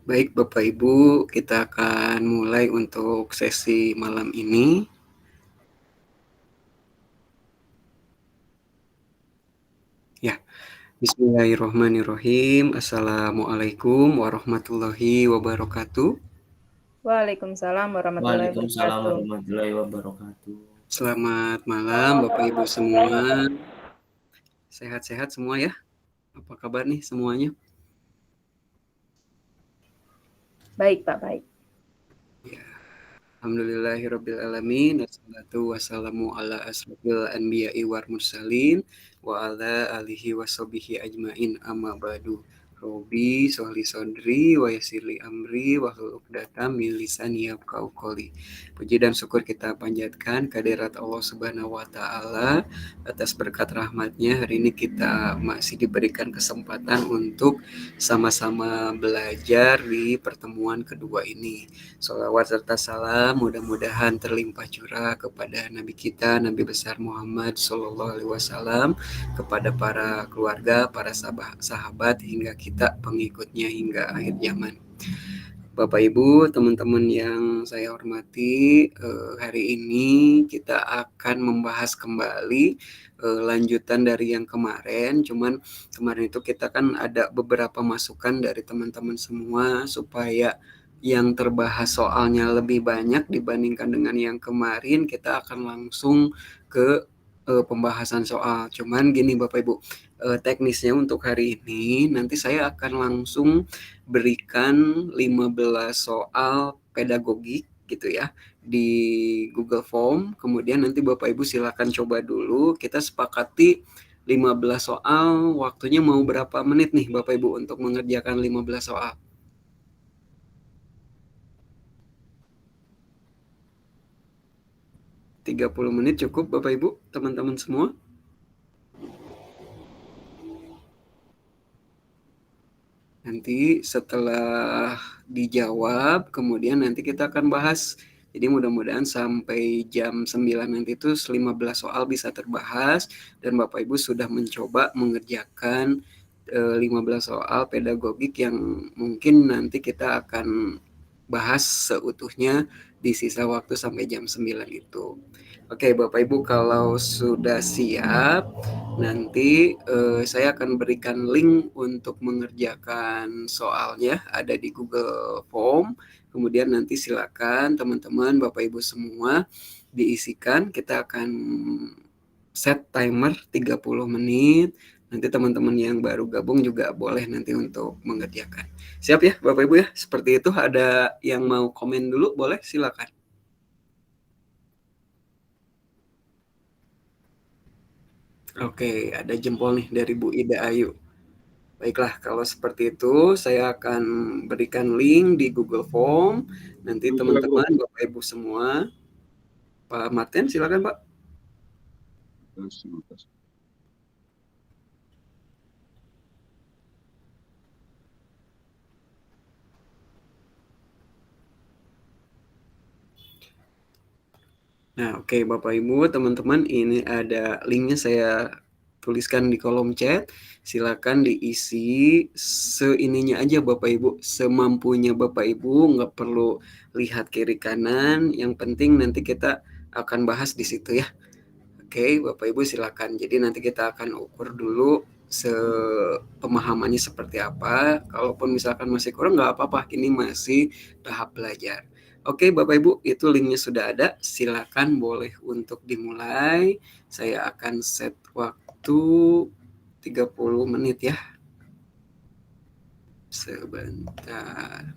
Baik Bapak Ibu, kita akan mulai untuk sesi malam ini. Ya, Bismillahirrahmanirrahim. Assalamualaikum warahmatullahi wabarakatuh. Waalaikumsalam warahmatullahi Waalaikumsalam wabarakatuh. warahmatullahi wabarakatuh. Selamat malam Bapak Ibu semua. Sehat-sehat semua ya? Apa kabar nih semuanya? Baik, Pak, baik. Ya, alhamdulillahirrabbilalamin. Wassalatu wassalamu ala asrofil anbiya'i wal mursalin wa ala alihi washabihi ajmain amma ba'du. Robi sohli sodri wa yasirli amri wa hlul uqdatam min lisani yafqahu qouli. Puji dan syukur kita panjatkan kehadirat Allah Subhanahu wa taala atas berkat rahmatnya. Hari ini kita masih diberikan kesempatan untuk sama-sama belajar di pertemuan kedua ini. Sholawat serta salam mudah-mudahan terlimpah curah kepada Nabi kita, Nabi besar Muhammad Sallallahu Alaihi Wasallam, kepada para keluarga, para sahabat, hingga kita pengikutnya hingga akhir zaman. Bapak Ibu, teman-teman yang saya hormati, hari ini kita akan membahas kembali lanjutan dari yang kemarin. Cuman kemarin itu kita kan ada beberapa masukan dari teman-teman semua supaya yang terbahas soalnya lebih banyak dibandingkan dengan yang kemarin. Kita akan langsung ke pembahasan soal. Cuman gini Bapak Ibu, teknisnya untuk hari ini nanti saya akan langsung berikan 15 soal pedagogik gitu ya di Google Form. Kemudian nanti Bapak Ibu silakan coba dulu. Kita sepakati 15 soal, waktunya mau berapa menit nih Bapak Ibu untuk mengerjakan 15 soal? 30 menit cukup Bapak Ibu, teman-teman semua? Nanti setelah dijawab, kemudian nanti kita akan bahas. Jadi mudah-mudahan sampai jam 9 nanti itu 15 soal bisa terbahas dan Bapak Ibu sudah mencoba mengerjakan 15 soal pedagogik yang mungkin nanti kita akan bahas seutuhnya di sisa waktu sampai jam 9 itu. Oke, Bapak Ibu kalau sudah siap, nanti saya akan berikan link untuk mengerjakan soalnya ada di Google Form. Kemudian nanti silakan teman-teman, Bapak Ibu semua diisikan. Kita akan set timer 30 menit. Nanti teman-teman yang baru gabung juga boleh nanti untuk mengerjakan. Siap ya Bapak Ibu ya? Seperti itu, ada yang mau komen dulu boleh silakan. Oke, ada jempol nih dari Bu Ida Ayu. Baiklah, kalau seperti itu saya akan berikan link di Google Form. Nanti teman-teman, Bapak Ibu semua. Pak Martin, silakan Pak. Nah, oke Bapak Ibu, teman-teman, ini ada linknya saya tuliskan di kolom chat. Silakan diisi seininya aja Bapak Ibu, semampunya Bapak Ibu, nggak perlu lihat kiri kanan. Yang penting nanti kita akan bahas di situ ya. Oke, Bapak Ibu silakan. Jadi nanti kita akan ukur dulu pemahamannya seperti apa. Kalaupun misalkan masih kurang nggak apa-apa, ini masih tahap belajar. Oke, Bapak Ibu, itu linknya sudah ada. Silakan boleh untuk dimulai. Saya akan set waktu 30 menit ya. Sebentar.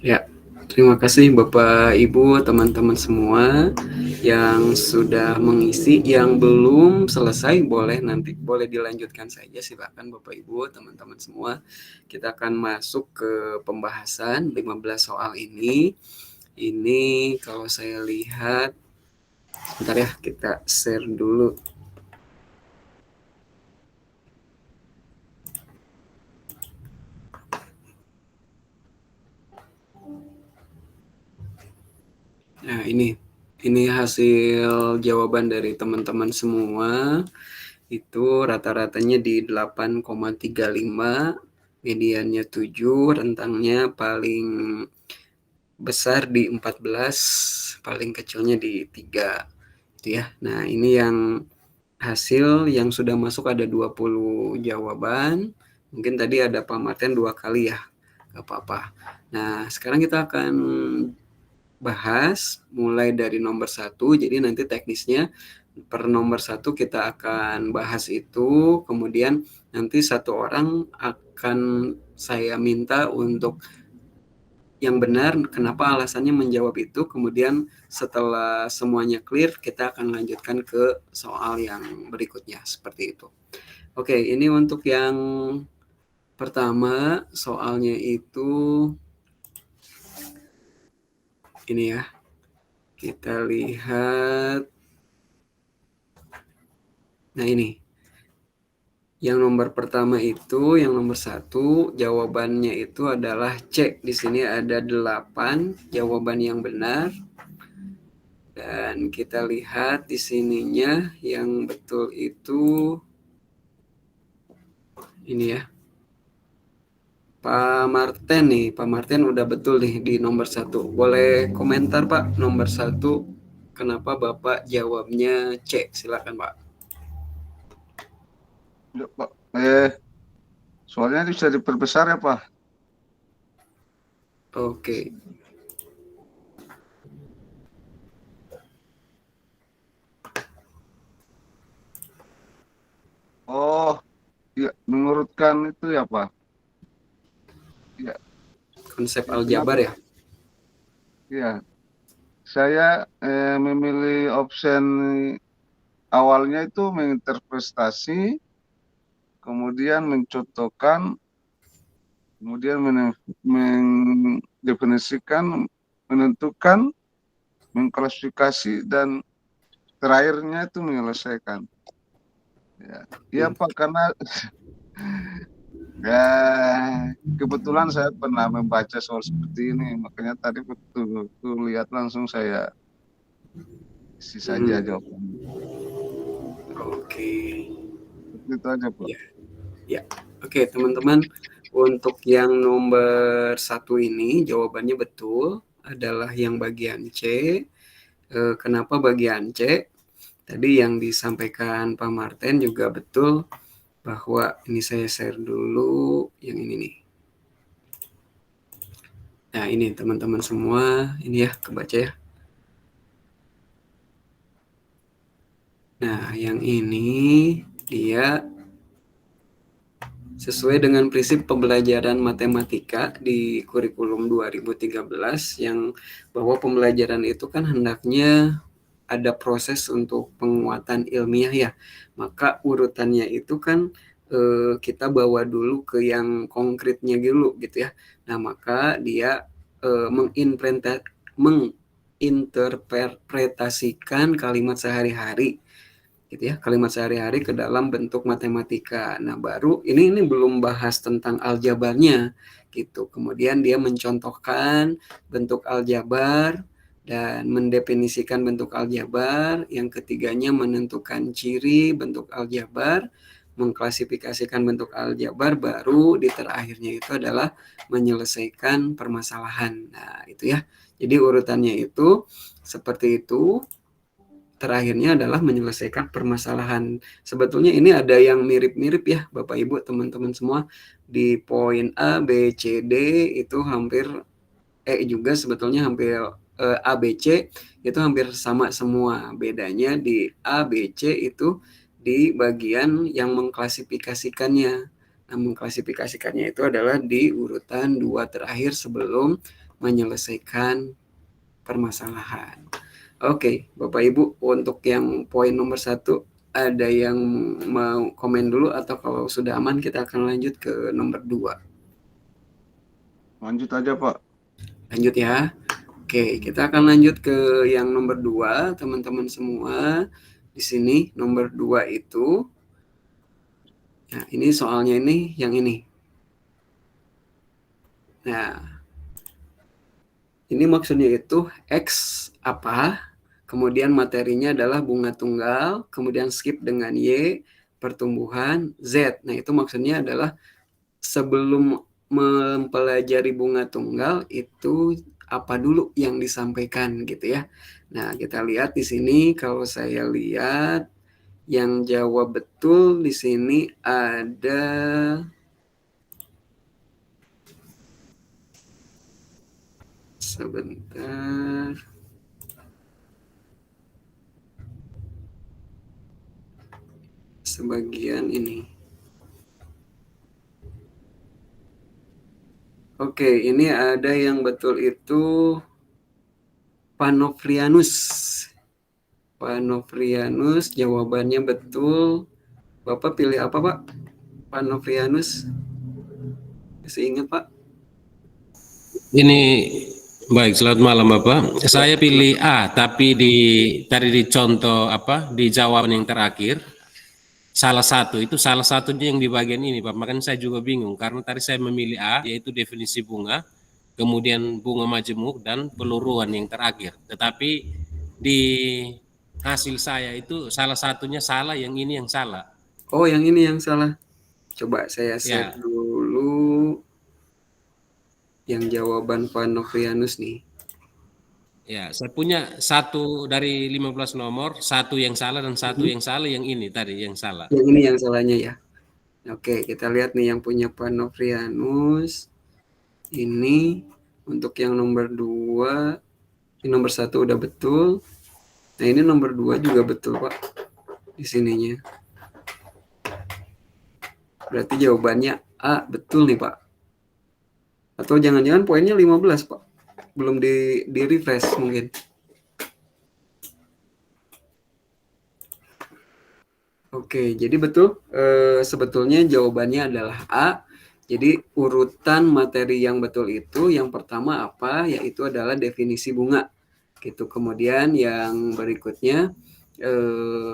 Ya, terima kasih Bapak, Ibu, teman-teman semua yang sudah mengisi. Yang belum selesai boleh dilanjutkan saja, silakan Bapak, Ibu, teman-teman semua. Kita akan masuk ke pembahasan 15 soal ini. Ini kalau saya lihat, sebentar ya, kita share dulu. Nah, ini hasil jawaban dari teman-teman semua. Itu rata-ratanya di 8,35, mediannya 7, rentangnya paling besar di 14, paling kecilnya di 3. Gitu ya. Nah, ini yang hasil yang sudah masuk ada 20 jawaban. Mungkin tadi ada Pak Martin 2 kali ya. Gak apa-apa. Nah, sekarang kita akan bahas mulai dari nomor 1. Jadi nanti teknisnya per nomor 1 kita akan bahas itu. Kemudian nanti satu orang akan saya minta untuk yang benar, kenapa alasannya menjawab itu. Kemudian setelah semuanya clear, kita akan lanjutkan ke soal yang berikutnya. Seperti itu. Oke, ini untuk yang pertama, soalnya itu ini ya. Kita lihat. Nah, ini. Yang nomor pertama itu, yang nomor 1, jawabannya itu adalah C. Di sini ada 8 jawaban yang benar. Dan kita lihat di sininya yang betul itu ini ya. Pak Martin nih, Pak Martin udah betul nih di nomor 1. Boleh komentar Pak, nomor 1 kenapa Bapak jawabnya C? Silakan Pak. Ya, Pak. Soalnya bisa diperbesar ya, Pak. Oke. Oh, ya, mengurutkan itu ya, Pak. Ya, Konsep ya, aljabar kenapa? ya? Ya, saya memilih option awalnya itu menginterpretasi, kemudian mencontohkan, kemudian mendefinisikan, menentukan, mengklasifikasi, dan terakhirnya itu menyelesaikan. Ya, ya Pak, karena ya, kebetulan saya pernah membaca soal seperti ini, makanya tadi betul lihat langsung saya isi saja Hmm. jawabannya. Oke. Itu aja, Pak. Ya. Ya. Oke, teman-teman. Untuk yang nomor 1 ini jawabannya betul, adalah yang bagian C. Kenapa bagian C? Tadi yang disampaikan Pak Martin juga betul, bahwa ini saya share dulu yang ini nih. Nah, ini teman-teman semua, ini ya, kebaca ya. Nah, yang ini dia sesuai dengan prinsip pembelajaran matematika di kurikulum 2013, yang bahwa pembelajaran itu kan hendaknya ada proses untuk penguatan ilmiah ya. Maka urutannya itu kan kita bawa dulu ke yang konkretnya dulu gitu ya. Nah, maka dia menginterpretasikan kalimat sehari-hari gitu ya, kalimat sehari-hari ke dalam bentuk matematika. Nah, baru ini belum bahas tentang aljabarnya gitu. Kemudian dia mencontohkan bentuk aljabar dan mendefinisikan bentuk aljabar. Yang ketiganya menentukan ciri bentuk aljabar, mengklasifikasikan bentuk aljabar, baru di terakhirnya itu adalah menyelesaikan permasalahan. Nah, itu ya. Jadi urutannya itu seperti itu. Terakhirnya adalah menyelesaikan permasalahan. Sebetulnya ini ada yang mirip-mirip ya Bapak Ibu teman-teman semua. Di poin A, B, C, D itu hampir juga sebetulnya hampir A, B, C itu hampir sama semua. Bedanya di A, B, C itu di bagian yang mengklasifikasikannya. Nah, mengklasifikasikannya itu adalah di urutan 2 terakhir sebelum menyelesaikan permasalahan. Oke, Bapak Ibu, untuk yang poin nomor 1 ada yang mau komen dulu atau kalau sudah aman kita akan lanjut ke nomor 2. Lanjut aja, Pak. Lanjut ya. Oke, kita akan lanjut ke yang nomor 2, teman-teman semua. Di sini nomor 2 itu, nah ini soalnya ini yang ini. Nah, ini maksudnya itu X apa, kemudian materinya adalah bunga tunggal, kemudian skip dengan Y, pertumbuhan Z. Nah, itu maksudnya adalah sebelum mempelajari bunga tunggal itu apa dulu yang disampaikan gitu ya. Nah, kita lihat di sini kalau saya lihat yang jawab betul di sini ada sebentar. Sebagian ini. Oke, ini ada yang betul itu Panofrianus. Panofrianus, jawabannya betul. Bapak pilih apa, Pak? Panofrianus. Masih ingat, Pak? Ini baik, selamat malam Bapak. Saya pilih A, tapi tadi di contoh di jawaban yang terakhir salah satunya yang di bagian ini Pak. Makanya saya juga bingung karena tadi saya memilih A, yaitu definisi bunga, kemudian bunga majemuk dan peluruan yang terakhir. Tetapi di hasil saya itu salah satunya salah, yang ini yang salah. Oh, yang ini yang salah. Coba saya share Ya. dulu yang jawaban Panofrianus nih. Ya, saya punya satu dari 15 nomor, satu yang salah dan satu yang salah, yang ini tadi yang salah. Yang ini yang salahnya ya. Oke, kita lihat nih yang punya Panofrianus. Ini untuk yang nomor 2, ini nomor 1 udah betul. Nah, ini nomor 2 juga betul, Pak. Di sininya. Berarti jawabannya A betul nih, Pak. Atau jangan-jangan poinnya 15, Pak. Belum di refresh mungkin. Oke, jadi betul. Sebetulnya jawabannya adalah A. Jadi urutan materi yang betul itu yang pertama apa? Yaitu adalah definisi bunga. Gitu. Kemudian yang berikutnya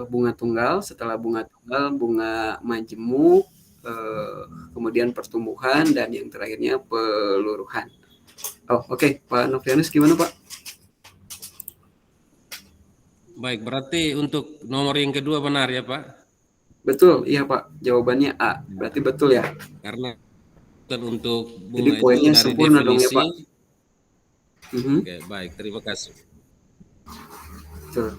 bunga tunggal. Setelah bunga tunggal, bunga majemuk. Kemudian pertumbuhan dan yang terakhirnya peluruhan. Oh, oke. Pak Novianus gimana, Pak? Baik, berarti untuk nomor yang kedua benar ya Pak? Betul, iya Pak. Jawabannya A. Berarti betul ya? Karena untuk bunga jadi poinnya itu dari sempurna definisi. Dong ya Pak. Oke, baik. Terima kasih. Betul.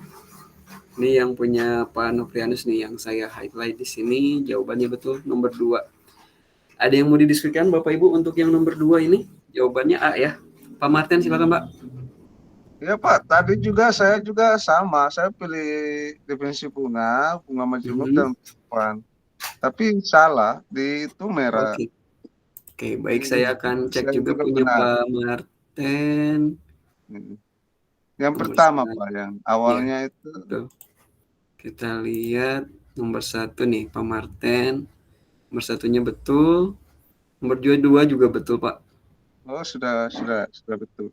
Ini yang punya Pak Novrianus nih yang saya highlight di sini. Jawabannya betul nomor 2. Ada yang mau didiskusikan Bapak Ibu untuk yang nomor 2 ini? Jawabannya A ya. Pak Martin silakan Pak. Ya Pak, tadi juga saya juga sama. Saya pilih definisi bunga majemuk dan pertumbuhan. Tapi salah, di itu merah. Oke, baik, saya akan cek juga punya benar. Pak Martin. Yang nomor pertama Pak, yang awalnya ya, itu. Betul. Kita lihat nomor 1 nih, Pak Martin. Nomor 1-nya betul. Nomor 2 juga betul Pak. Oh, sudah betul.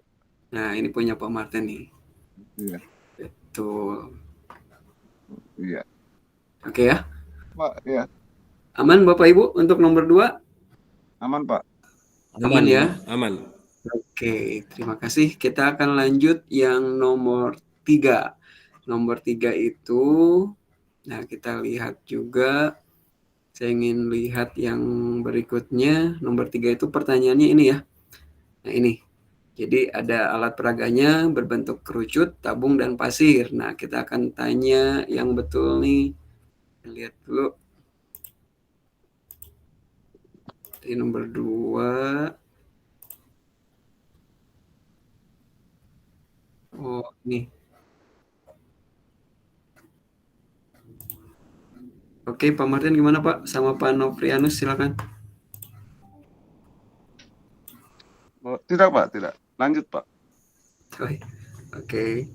Nah, ini punya Pak Martin nih. Iya. Betul. Iya. Oke ya. Pak, ya. Aman Bapak Ibu untuk nomor 2? Aman Pak. Aman ya? Aman. Oke, terima kasih. Kita akan lanjut yang nomor 3. Nomor 3 itu, nah kita lihat juga. Saya ingin lihat yang berikutnya. Nomor 3 itu pertanyaannya ini ya. Nah ini. Jadi ada alat peraganya berbentuk kerucut, tabung, dan pasir. Nah kita akan tanya yang betul nih. Lihat dulu. Di nomor 2. Oh, nih. Oke, Pak Martin gimana Pak? Sama Pak Novrianus silakan. Oh, tidak Pak, tidak. Lanjut Pak. Oke.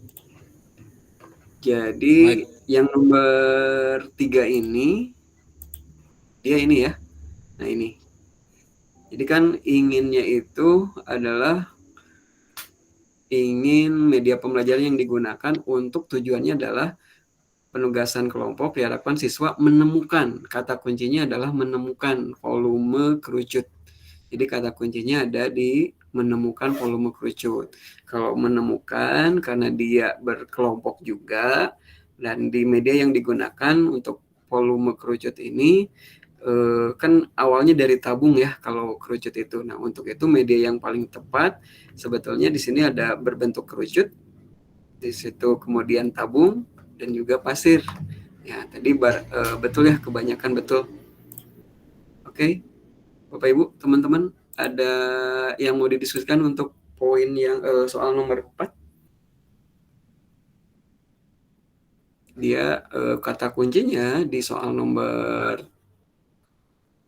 Jadi Baik. yang nomor 3 ini, dia ini ya. Nah ini. Jadi kan inginnya itu adalah ingin media pembelajaran yang digunakan untuk tujuannya adalah penugasan kelompok diharapkan siswa menemukan. Kata kuncinya adalah menemukan volume kerucut. Jadi kata kuncinya ada di menemukan volume kerucut. Kalau menemukan karena dia berkelompok juga dan di media yang digunakan untuk volume kerucut ini kan awalnya dari tabung ya kalau kerucut itu. Nah untuk itu media yang paling tepat sebetulnya di sini ada berbentuk kerucut, di situ kemudian tabung dan juga pasir. Ya tadi betul ya, kebanyakan betul. Oke. Bapak Ibu, teman-teman, ada yang mau didiskusikan untuk poin yang soal nomor 4? Dia kata kuncinya di soal nomor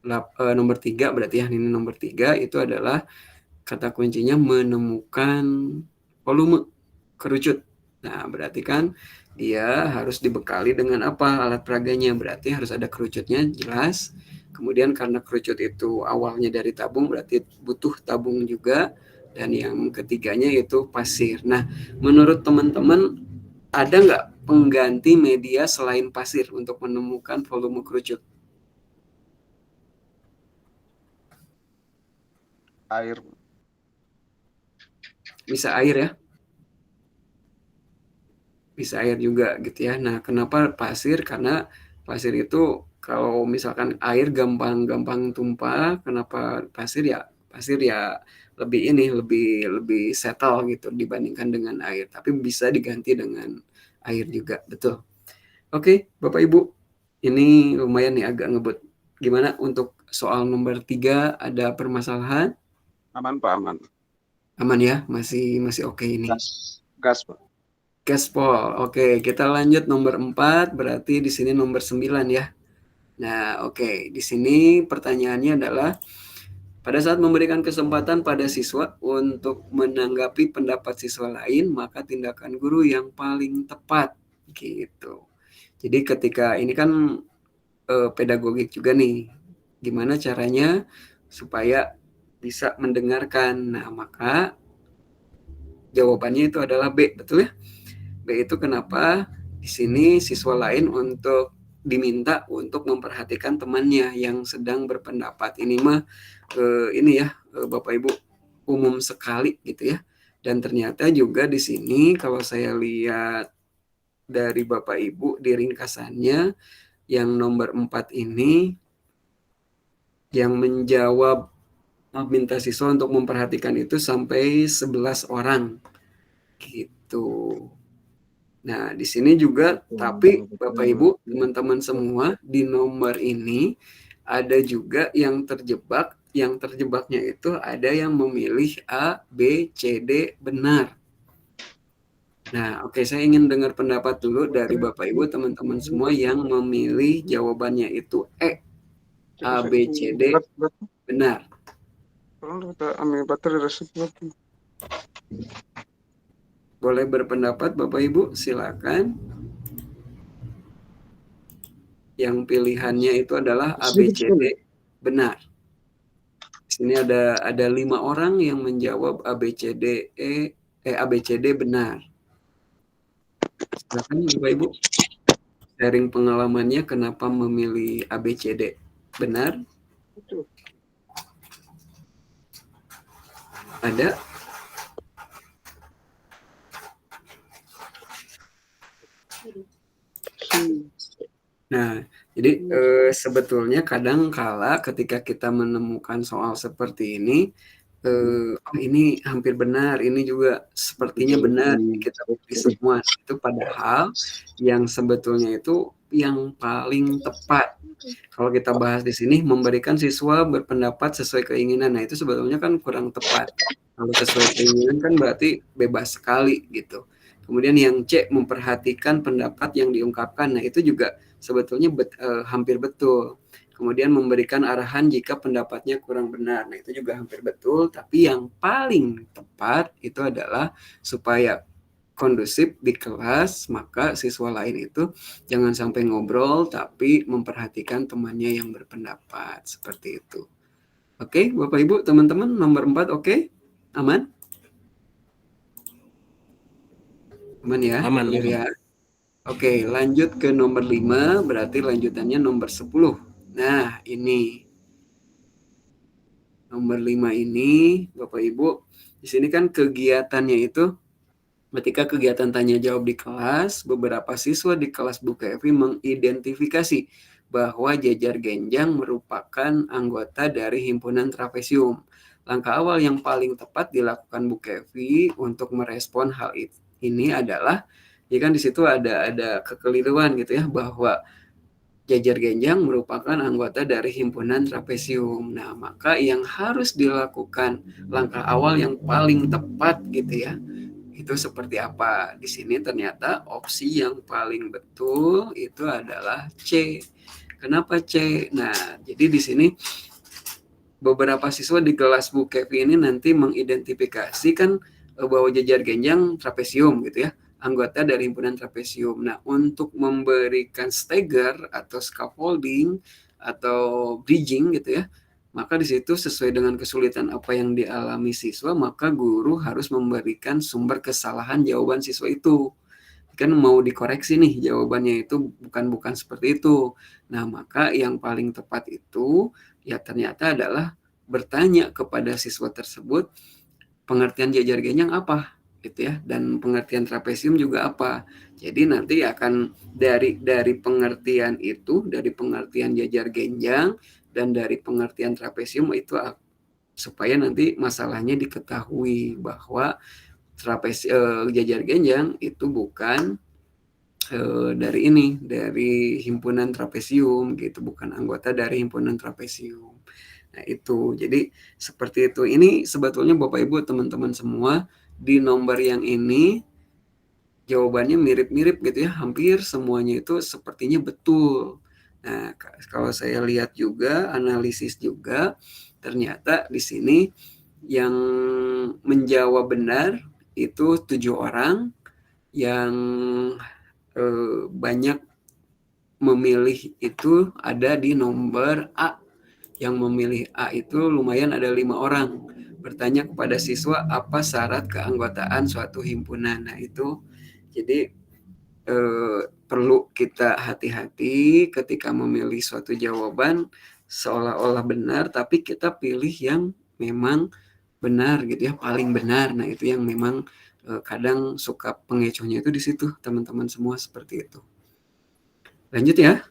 3 berarti ya, ini nomor 3 itu adalah kata kuncinya menemukan volume kerucut. Nah, berarti kan dia harus dibekali dengan apa alat peraganya, berarti harus ada kerucutnya jelas. Kemudian karena kerucut itu awalnya dari tabung, berarti butuh tabung juga. Dan yang ketiganya itu pasir. Nah, menurut teman-teman ada nggak pengganti media selain pasir untuk menemukan volume kerucut? Air. Bisa air ya? Bisa air juga gitu ya. Nah, kenapa pasir? Karena pasir itu kalau misalkan air gampang tumpah, kenapa pasir ya? Pasir ya lebih settle gitu dibandingkan dengan air. Tapi bisa diganti dengan air juga, betul. Oke, Bapak Ibu, ini lumayan nih agak ngebut. Gimana untuk soal nomor 3 ada permasalahan? Aman Pak, aman. Aman ya, masih oke ini. Gas Pak. Gaspol. Oke, kita lanjut nomor 4, berarti di sini nomor 9 ya. Nah, oke. Di sini pertanyaannya adalah pada saat memberikan kesempatan pada siswa untuk menanggapi pendapat siswa lain, maka tindakan guru yang paling tepat gitu. Jadi ketika ini kan pedagogik juga nih. Gimana caranya supaya bisa mendengarkan. Nah, maka jawabannya itu adalah B, betul ya? B itu kenapa di sini siswa lain diminta untuk memperhatikan temannya yang sedang berpendapat. Ini mah ini ya Bapak Ibu umum sekali gitu ya. Dan ternyata juga di sini kalau saya lihat dari Bapak Ibu di ringkasannya yang nomor 4 ini yang menjawab minta siswa untuk memperhatikan itu sampai 11 orang gitu. Nah, di sini juga, tapi Bapak Ibu, teman-teman semua, di nomor ini ada juga yang terjebak. Yang terjebaknya itu ada yang memilih A, B, C, D benar. Nah, oke, saya ingin dengar pendapat dulu dari Bapak Ibu, teman-teman semua yang memilih jawabannya itu E, A, B, C, D benar. Boleh berpendapat Bapak Ibu, silakan. Yang pilihannya itu adalah A, B, C, D benar. Di sini ada 5 orang yang menjawab A, B, C, D, A, B, C, D benar. Silakan Bapak Ibu. Sharing pengalamannya kenapa memilih A, B, C, D benar. Ada? Nah, jadi sebetulnya kadang kala ketika kita menemukan soal seperti ini, ini hampir benar, ini juga sepertinya benar, kita pilih semua. Itu padahal yang sebetulnya itu yang paling tepat. Kalau kita bahas di sini, memberikan siswa berpendapat sesuai keinginan. Nah, itu sebetulnya kan kurang tepat. Kalau sesuai keinginan kan berarti bebas sekali gitu. Kemudian yang C, memperhatikan pendapat yang diungkapkan. Nah, itu juga sebetulnya hampir betul. kemudian memberikan arahan jika pendapatnya kurang benar. Nah, itu juga hampir betul, tapi yang paling tepat itu adalah supaya kondusif di kelas, maka siswa lain itu jangan sampai ngobrol, tapi memperhatikan temannya yang berpendapat, seperti itu. Oke, Bapak Ibu, teman-teman, nomor 4 oke? Aman? Aman ya? Aman. Ya. Oke, lanjut ke nomor 5, berarti lanjutannya nomor 10. Nah, ini. Nomor 5 ini, Bapak Ibu, di sini kan kegiatannya itu ketika kegiatan tanya jawab di kelas, beberapa siswa di kelas Bu Kevi mengidentifikasi bahwa Jejar Genjang merupakan anggota dari himpunan trapesium. Langkah awal yang paling tepat dilakukan Bu Kevi untuk merespon hal ini adalah, ya kan di situ ada kekeliruan gitu ya, bahwa Jejar Genjang merupakan anggota dari himpunan trapesium. Nah, maka yang harus dilakukan langkah awal yang paling tepat gitu ya, itu seperti apa? Di sini ternyata opsi yang paling betul itu adalah C. Kenapa C? Nah, jadi di sini beberapa siswa di kelas Bu Kevi ini nanti mengidentifikasikan bahwa Jejar Genjang trapesium gitu ya, anggota dari himpunan trapesium. Nah, untuk memberikan stagger atau scaffolding atau bridging gitu ya, maka di situ sesuai dengan kesulitan apa yang dialami siswa, maka guru harus memberikan sumber kesalahan jawaban siswa itu. Kan mau dikoreksi nih jawabannya itu bukan seperti itu. Nah, maka yang paling tepat itu ya ternyata adalah bertanya kepada siswa tersebut pengertian Jejar Genjang apa gitu ya, dan pengertian trapesium juga apa. Jadi nanti akan dari pengertian itu, dari pengertian Jejar Genjang dan dari pengertian trapesium itu supaya nanti masalahnya diketahui bahwa Jejar Genjang itu bukan dari himpunan trapesium gitu, bukan anggota dari himpunan trapesium. Nah, itu. Jadi seperti itu. Ini sebetulnya Bapak Ibu teman-teman semua di nomor yang ini jawabannya mirip-mirip gitu ya, hampir semuanya itu sepertinya betul. Nah, kalau saya lihat juga, analisis juga, ternyata di sini yang menjawab benar itu 7 orang, yang banyak memilih itu ada di nomor A. Yang memilih A itu lumayan ada 5 orang. Bertanya kepada siswa apa syarat keanggotaan suatu himpunan. Nah, itu jadi perlu kita hati-hati ketika memilih suatu jawaban seolah-olah benar, tapi kita pilih yang memang benar gitu ya, paling benar. Nah, itu yang memang kadang suka pengecohnya itu di situ, teman-teman semua, seperti itu. Lanjut ya.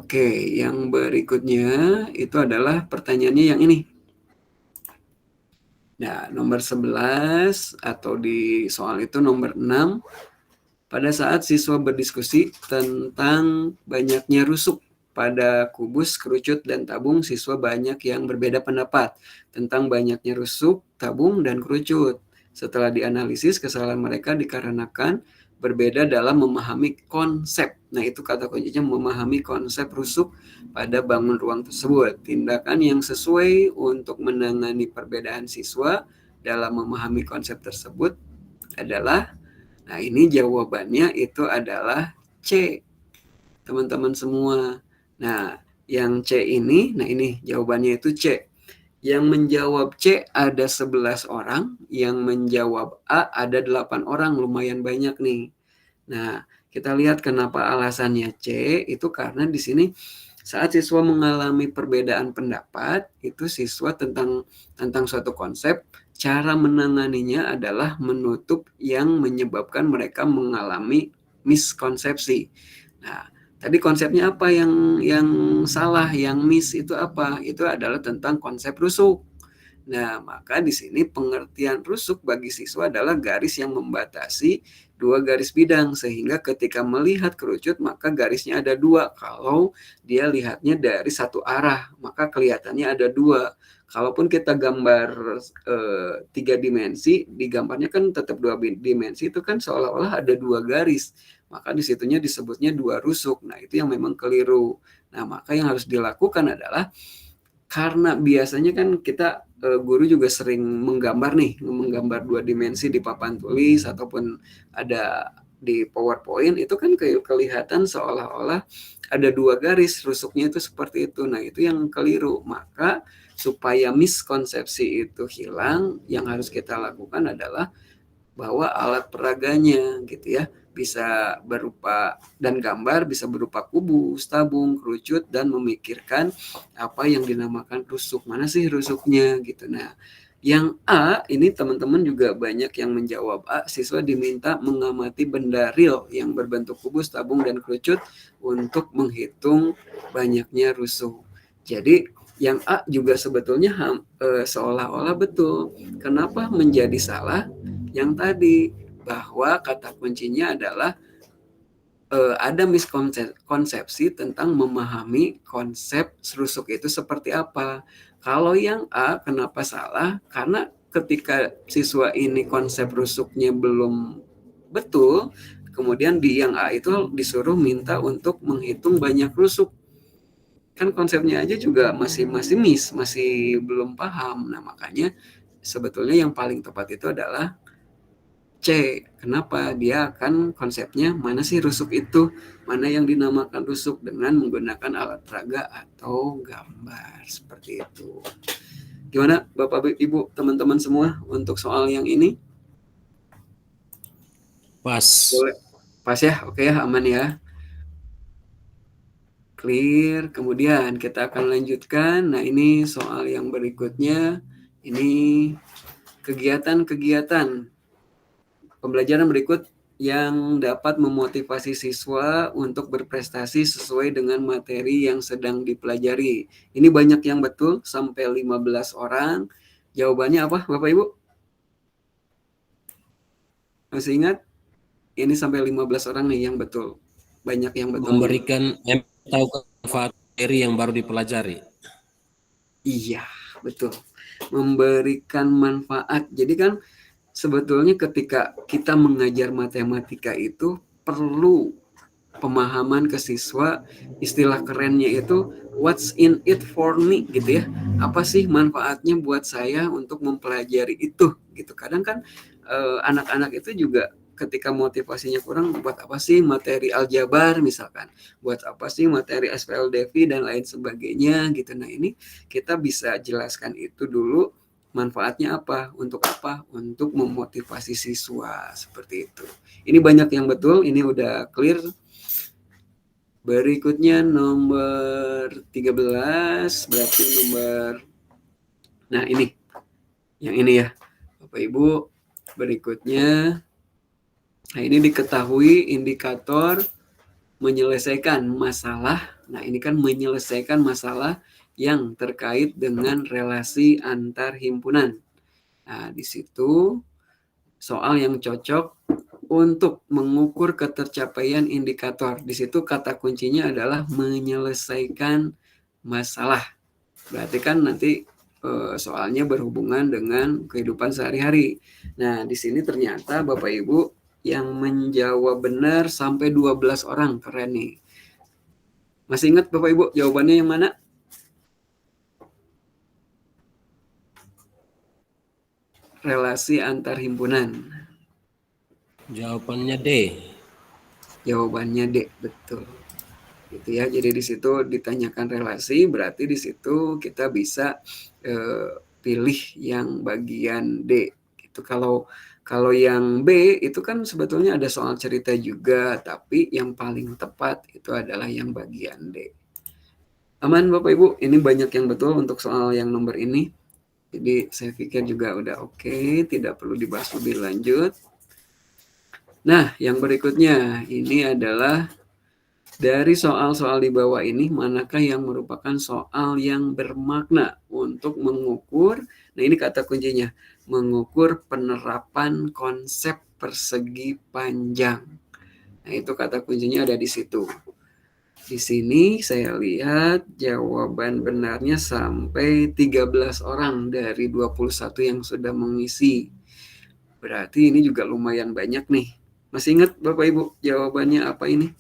Oke, yang berikutnya itu adalah pertanyaannya yang ini. Nah, nomor 11 atau di soal itu nomor 6. Pada saat siswa berdiskusi tentang banyaknya rusuk pada kubus, kerucut, dan tabung, siswa banyak yang berbeda pendapat tentang banyaknya rusuk, tabung, dan kerucut. Setelah dianalisis, kesalahan mereka dikarenakan berbeda dalam memahami konsep. Nah, itu kata kuncinya, memahami konsep rusuk pada bangun ruang tersebut. Tindakan yang sesuai untuk menangani perbedaan siswa dalam memahami konsep tersebut adalah, nah ini jawabannya itu adalah C, teman-teman semua. Nah, yang C ini, nah ini jawabannya itu C. Yang menjawab C ada 11 orang, yang menjawab A ada 8 orang, lumayan banyak nih. Nah, kita lihat kenapa alasannya C, itu karena di sini saat siswa mengalami perbedaan pendapat, itu siswa tentang suatu konsep, cara menanganinya adalah menutup yang menyebabkan mereka mengalami miskonsepsi. Nah, tadi konsepnya apa yang salah, yang miss itu apa? Itu adalah tentang konsep rusuk. Nah, maka di sini pengertian rusuk bagi siswa adalah garis yang membatasi 2 garis bidang, sehingga ketika melihat kerucut maka garisnya ada 2. Kalau dia lihatnya dari satu arah, maka kelihatannya ada 2. Kalaupun kita gambar 3 dimensi, digambarnya kan tetap 2 dimensi, itu kan seolah-olah ada 2 garis. maka disitunya disebutnya 2 rusuk. Nah, itu yang memang keliru. Nah, maka yang harus dilakukan adalah, karena biasanya kan kita guru juga sering menggambar 2 dimensi di papan tulis ataupun ada di PowerPoint, itu kan kelihatan seolah-olah ada 2 garis rusuknya itu seperti itu. Nah, itu yang keliru. Maka supaya miskonsepsi itu hilang, yang harus kita lakukan adalah bahwa alat peraganya gitu ya bisa berupa, dan gambar bisa berupa kubus, tabung, kerucut, dan memikirkan apa yang dinamakan rusuk. Mana sih rusuknya gitu. Nah, yang A ini teman-teman juga banyak yang menjawab A, siswa diminta mengamati benda real yang berbentuk kubus, tabung, dan kerucut untuk menghitung banyaknya rusuk. Jadi yang A juga sebetulnya seolah-olah betul. Kenapa menjadi salah? Yang tadi, bahwa kata kuncinya adalah ada miskonsepsi tentang memahami konsep rusuk itu seperti apa. Kalau yang A kenapa salah? Karena ketika siswa ini konsep rusuknya belum betul, kemudian di yang A itu disuruh minta untuk menghitung banyak rusuk. Kan konsepnya aja juga masih belum paham. Nah, makanya sebetulnya yang paling tepat itu adalah C. Kenapa? Dia akan konsepnya mana sih rusuk itu, mana yang dinamakan rusuk, dengan menggunakan alat peraga atau gambar seperti itu. Gimana Bapak Ibu teman-teman semua untuk soal yang ini? Pas. Boleh. Pas ya? Oke ya, aman ya. Clear. Kemudian kita akan lanjutkan. Nah, ini soal yang berikutnya. Ini kegiatan-kegiatan pembelajaran berikut yang dapat memotivasi siswa untuk berprestasi sesuai dengan materi yang sedang dipelajari. Ini banyak yang betul, sampai 15 orang. Jawabannya apa Bapak Ibu? Masih ingat? Ini sampai 15 orang nih yang betul. Banyak yang betul. Memberikan tahu manfaat materi yang baru dipelajari. Iya, betul. Memberikan manfaat. Jadi kan sebetulnya ketika kita mengajar matematika itu perlu pemahaman ke siswa, istilah kerennya itu what's in it for me gitu ya. Apa sih manfaatnya buat saya untuk mempelajari itu gitu. Kadang kan anak-anak itu juga ketika motivasinya kurang, buat apa sih materi aljabar misalkan, buat apa sih materi SPLDV dan lain sebagainya gitu. Nah, ini kita bisa jelaskan itu dulu. Manfaatnya apa? Untuk apa? Untuk memotivasi siswa seperti itu. Ini banyak yang betul, ini udah clear. Berikutnya nomor 13, berarti nah ini. Yang ini ya. Bapak Ibu, berikutnya. Nah, ini diketahui indikator menyelesaikan masalah. Nah, ini kan menyelesaikan masalah yang terkait dengan relasi antar himpunan. Nah, di situ soal yang cocok untuk mengukur ketercapaian indikator. Di situ kata kuncinya adalah menyelesaikan masalah. Berarti kan nanti soalnya berhubungan dengan kehidupan sehari-hari. Nah, di sini ternyata Bapak Ibu yang menjawab benar sampai 12 orang. Keren nih. Masih ingat Bapak Ibu jawabannya yang mana? Relasi antar himpunan. Jawabannya D. Jawabannya D, betul. Gitu ya. Jadi di situ ditanyakan relasi, berarti di situ kita bisa pilih yang bagian D. Gitu. Kalau yang B itu kan sebetulnya ada soal cerita juga, tapi yang paling tepat itu adalah yang bagian D. Aman Bapak Ibu, ini banyak yang betul untuk soal yang nomor ini. Jadi saya pikir juga udah oke, tidak perlu dibahas lebih lanjut. Nah, yang berikutnya ini adalah dari soal-soal di bawah ini, manakah yang merupakan soal yang bermakna untuk mengukur, nah ini kata kuncinya, mengukur penerapan konsep persegi panjang. Nah, itu kata kuncinya ada di situ. Di sini saya lihat jawaban benarnya sampai 13 orang dari 21 yang sudah mengisi. Berarti ini juga lumayan banyak nih. Masih ingat Bapak Ibu jawabannya apa ini?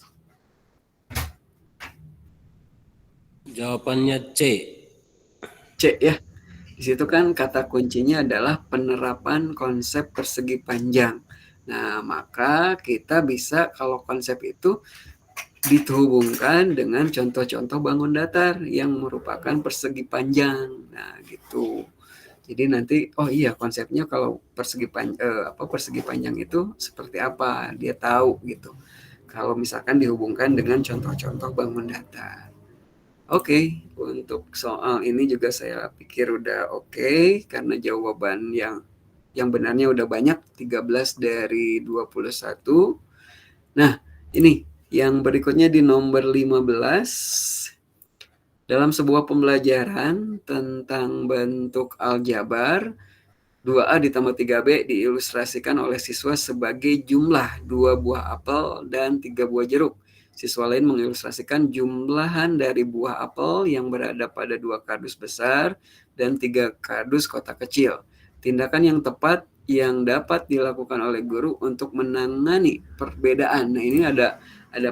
Jawabannya C. C ya. Di situ kan kata kuncinya adalah penerapan konsep persegi panjang. Nah, maka kita bisa kalau konsep itu dihubungkan dengan contoh-contoh bangun datar yang merupakan persegi panjang. Nah, gitu. Jadi nanti oh iya konsepnya kalau persegi panjang itu seperti apa? Dia tahu gitu. Kalau misalkan dihubungkan dengan contoh-contoh bangun datar. Oke, untuk soal ini juga saya pikir udah oke karena jawaban yang benarnya udah banyak 13 dari 21. Nah, ini yang berikutnya di nomor 15. Dalam sebuah pembelajaran tentang bentuk aljabar, 2A ditambah 3B diilustrasikan oleh siswa sebagai jumlah 2 buah apel dan 3 buah jeruk. Siswa lain mengilustrasikan jumlahan dari buah apel yang berada pada 2 kardus besar dan 3 kardus kotak kecil. Tindakan yang tepat yang dapat dilakukan oleh guru untuk menangani perbedaan. Nah, ini ada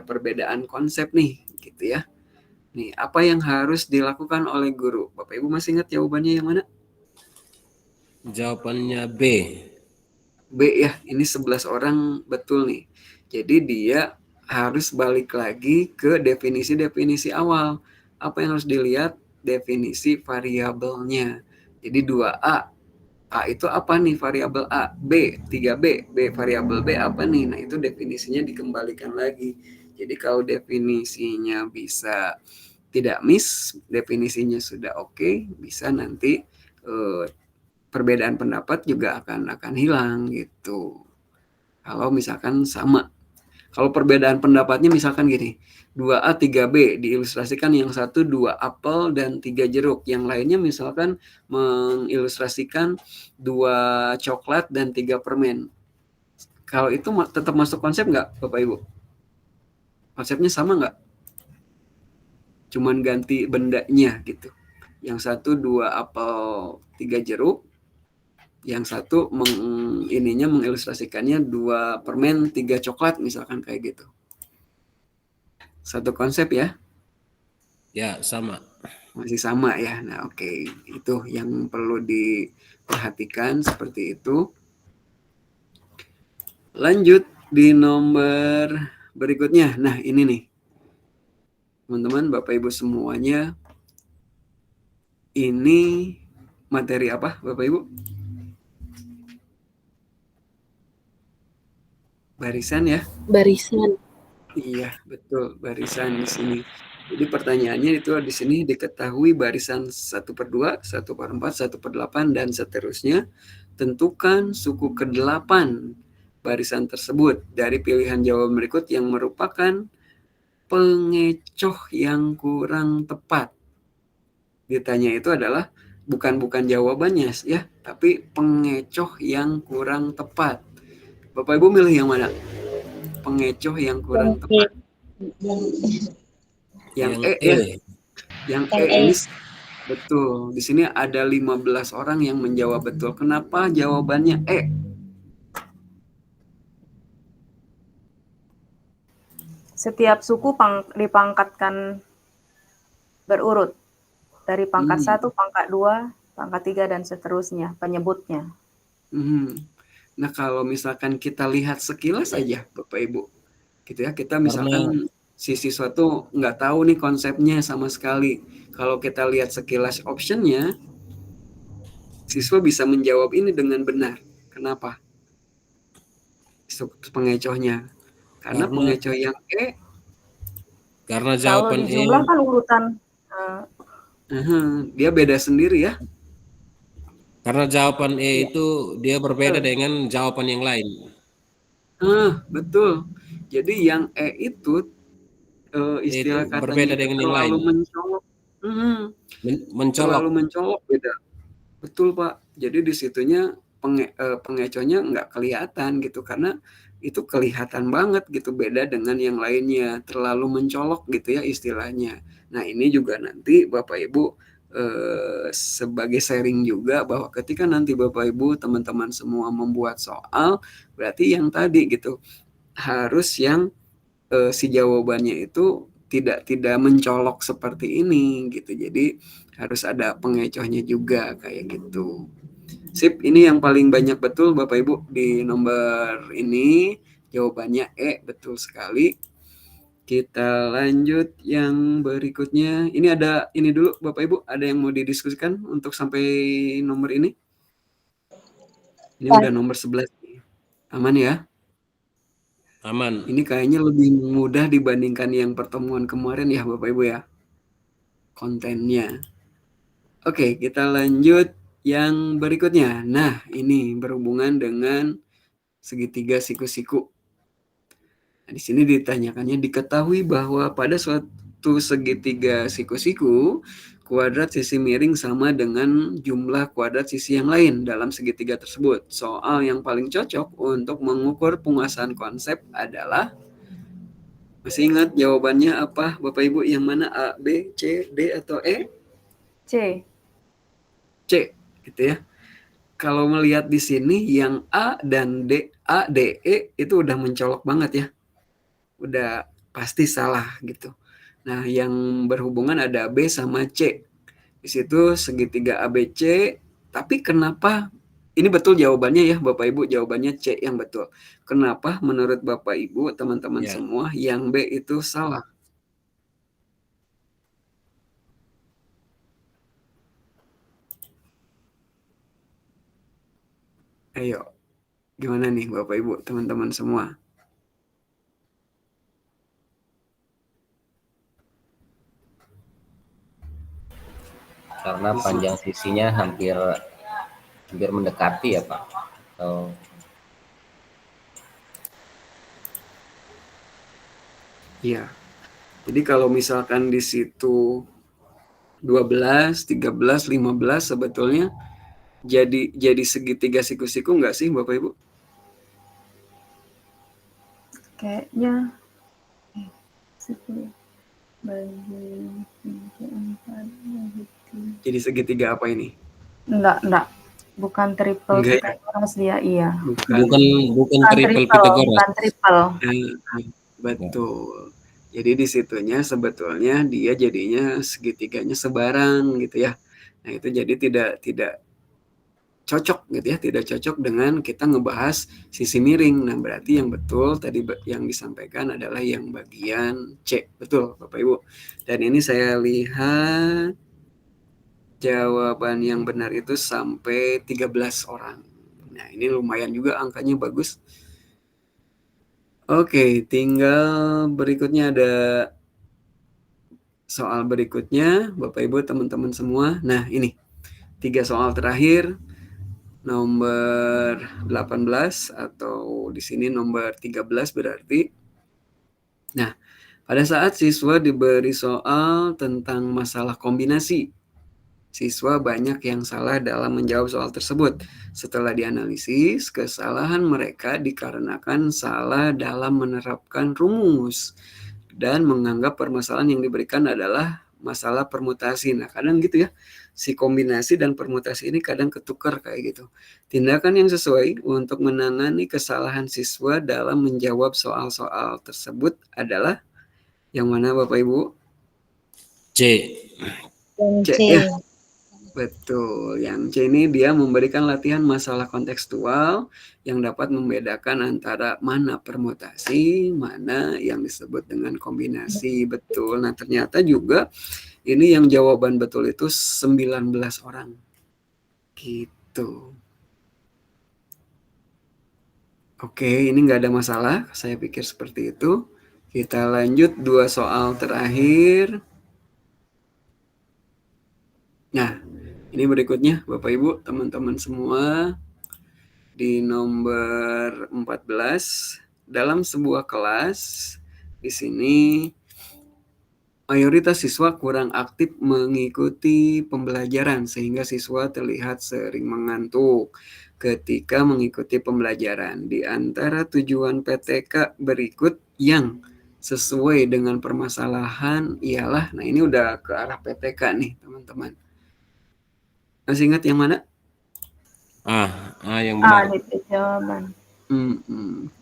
perbedaan konsep nih, gitu ya. Nih, apa yang harus dilakukan oleh guru? Bapak Ibu masih ingat jawabannya yang mana? Jawabannya B. B ya, ini 11 orang betul nih. Jadi dia harus balik lagi ke definisi-definisi awal. Apa yang harus dilihat? Definisi variabelnya. Jadi 2A. A itu apa nih variabel A? B, 3B. B variabel B apa nih? Nah, itu definisinya dikembalikan lagi. Jadi kalau definisinya bisa tidak miss, definisinya sudah oke, bisa nanti perbedaan pendapat juga akan hilang gitu. Kalau misalkan sama. Kalau perbedaan pendapatnya misalkan gini, 2A 3B diilustrasikan yang satu 2 apel dan 3 jeruk, yang lainnya misalkan mengilustrasikan 2 coklat dan 3 permen. Kalau itu tetap masuk konsep nggak Bapak Ibu? Konsepnya sama nggak? Cuman ganti bendanya gitu. Yang satu 2 apel 3 jeruk, yang satu mengilustrasikannya 2 permen 3 coklat misalkan kayak gitu. Satu konsep ya? Ya, sama. Masih sama ya. Nah, oke. Itu yang perlu diperhatikan seperti itu. Lanjut di nomor berikutnya. Nah, ini nih. Teman-teman, Bapak Ibu semuanya, ini materi apa, Bapak Ibu? Barisan ya? Barisan. Iya, betul. Barisan di sini. Jadi pertanyaannya itu di sini diketahui barisan 1/2, 1/4, 1/8, dan seterusnya. Tentukan suku ke-8 barisan tersebut dari pilihan jawaban berikut yang merupakan pengecoh yang kurang tepat. Ditanya itu adalah bukan jawabannya ya, tapi pengecoh yang kurang tepat. Bapak Ibu milih yang mana? Pengecoh yang kurang tepat. Yang E ya. Yang E ini betul. Di sini ada 15 orang yang menjawab betul. Kenapa jawabannya E? Setiap suku dipangkatkan berurut. Dari pangkat 1, pangkat 2, pangkat 3, dan seterusnya penyebutnya. Nah, kalau misalkan kita lihat sekilas aja Bapak Ibu, gitu ya, kita misalkan si siswa tuh nggak tahu nih konsepnya sama sekali. Kalau kita lihat sekilas optionnya, siswa bisa menjawab ini dengan benar. Kenapa? Pengecohnya. Karena pengecoh yang E. Karena jawaban kalau di jumlah kan urutan. Dia beda sendiri ya. Karena jawaban E itu dia berbeda dengan jawaban yang lain. Betul. Jadi yang E itu istilah itu katanya berbeda dengan yang lain. mencolok. Terlalu mencolok beda. Betul Pak. Jadi di situnya pengecohnya nggak kelihatan gitu karena itu kelihatan banget gitu beda dengan yang lainnya, terlalu mencolok gitu ya istilahnya. Nah, ini juga nanti Bapak Ibu sebagai sharing juga bahwa ketika nanti Bapak Ibu teman-teman semua membuat soal, berarti yang tadi gitu harus yang si jawabannya itu tidak mencolok seperti ini gitu. Jadi harus ada pengecohnya juga kayak gitu. Sip, ini yang paling banyak betul Bapak Ibu di nomor ini. Jawabannya E, betul sekali. Kita lanjut yang berikutnya. Ini ada ini dulu Bapak Ibu, ada yang mau didiskusikan untuk sampai nomor ini? Ini udah nomor 11. Aman ya? Aman. Ini kayaknya lebih mudah dibandingkan yang pertemuan kemarin ya Bapak Ibu ya. Kontennya. Oke, kita lanjut yang berikutnya. Nah, ini berhubungan dengan segitiga siku-siku. Nah, di sini ditanyakannya, diketahui bahwa pada suatu segitiga siku-siku, kuadrat sisi miring sama dengan jumlah kuadrat sisi yang lain dalam segitiga tersebut. Soal yang paling cocok untuk mengukur penguasaan konsep adalah, masih ingat jawabannya apa Bapak Ibu? Yang mana? A, B, C, D, atau E? C. C, gitu ya. Kalau melihat di sini yang A dan D, A, D, E itu udah mencolok banget ya. Udah pasti salah gitu. Nah, yang berhubungan ada B sama C. Di situ segitiga ABC, tapi kenapa ini betul jawabannya ya Bapak Ibu, jawabannya C yang betul. Kenapa menurut Bapak Ibu, teman-teman Ya. semua, yang B itu salah? Ayo, gimana nih Bapak Ibu, teman-teman semua? Karena panjang sisinya hampir mendekati ya Pak. Atau Iya. Jadi kalau misalkan di situ 12, 13, 15 sebetulnya jadi segitiga siku-siku nggak sih Bapak Ibu? Kayaknya 10 bagi 4 bagi 3. Jadi segitiga apa ini? Enggak. Bukan triple Enggak ya? Pythagoras dia, iya. Bukan triple Pythagoras. Bukan triple. Betul. Jadi di situnya sebetulnya dia jadinya segitiganya sebarang gitu ya. Nah, itu jadi tidak cocok gitu ya, tidak cocok dengan kita ngebahas sisi miring. Nah, berarti yang betul tadi yang disampaikan adalah yang bagian C. Betul, Bapak Ibu. Dan ini saya lihat jawaban yang benar itu sampai 13 orang. Nah, ini lumayan juga angkanya bagus. Oke, tinggal berikutnya ada soal berikutnya, Bapak Ibu, teman-teman semua. Nah, ini 3 soal terakhir, nomor 18 atau di sini nomor 13 berarti. Nah, pada saat siswa diberi soal tentang masalah kombinasi, siswa banyak yang salah dalam menjawab soal tersebut. Setelah dianalisis, kesalahan mereka dikarenakan salah dalam menerapkan rumus dan menganggap permasalahan yang diberikan adalah masalah permutasi. Nah, kadang gitu ya, si kombinasi dan permutasi ini kadang ketukar kayak gitu. Tindakan yang sesuai untuk menangani kesalahan siswa dalam menjawab soal-soal tersebut adalah yang mana Bapak Ibu? C. C ya. Betul, yang C ini dia memberikan latihan masalah kontekstual yang dapat membedakan antara mana permutasi, mana yang disebut dengan kombinasi. Betul, nah ternyata juga ini yang jawaban betul itu 19 orang. Gitu. Oke, ini nggak ada masalah, saya pikir seperti itu. Kita lanjut 2 soal terakhir. Nah, ini berikutnya Bapak Ibu, teman-teman semua, di nomor 14 dalam sebuah kelas di sini mayoritas siswa kurang aktif mengikuti pembelajaran sehingga siswa terlihat sering mengantuk ketika mengikuti pembelajaran. Di antara tujuan PTK berikut yang sesuai dengan permasalahan ialah, nah ini udah ke arah PTK nih teman-teman. Masih ingat yang mana? A yang benar. Itu jawaban.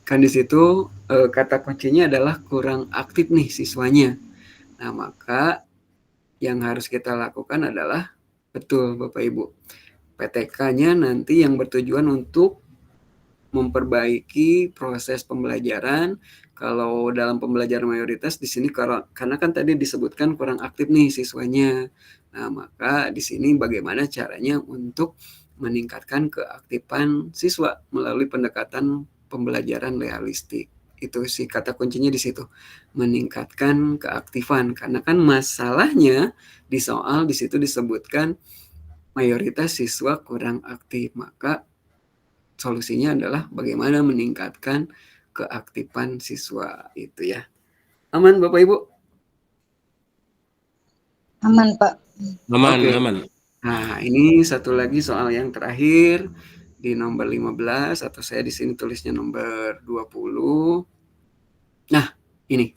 Kan di situ kata kuncinya adalah kurang aktif nih siswanya. Nah, maka yang harus kita lakukan adalah betul Bapak Ibu. PTK-nya nanti yang bertujuan untuk memperbaiki proses pembelajaran. Kalau dalam pembelajaran mayoritas di sini karena kan tadi disebutkan kurang aktif nih siswanya. Nah, maka di sini bagaimana caranya untuk meningkatkan keaktifan siswa melalui pendekatan pembelajaran realistik. Itu sih kata kuncinya di situ. Meningkatkan keaktifan karena kan masalahnya di soal di situ disebutkan mayoritas siswa kurang aktif. Maka solusinya adalah bagaimana meningkatkan keaktifan siswa itu ya. Aman Bapak Ibu? Aman, Pak. Aman, Oke. aman. Nah, ini satu lagi soal yang terakhir di nomor 15 atau saya di sini tulisnya nomor 20. Nah, ini.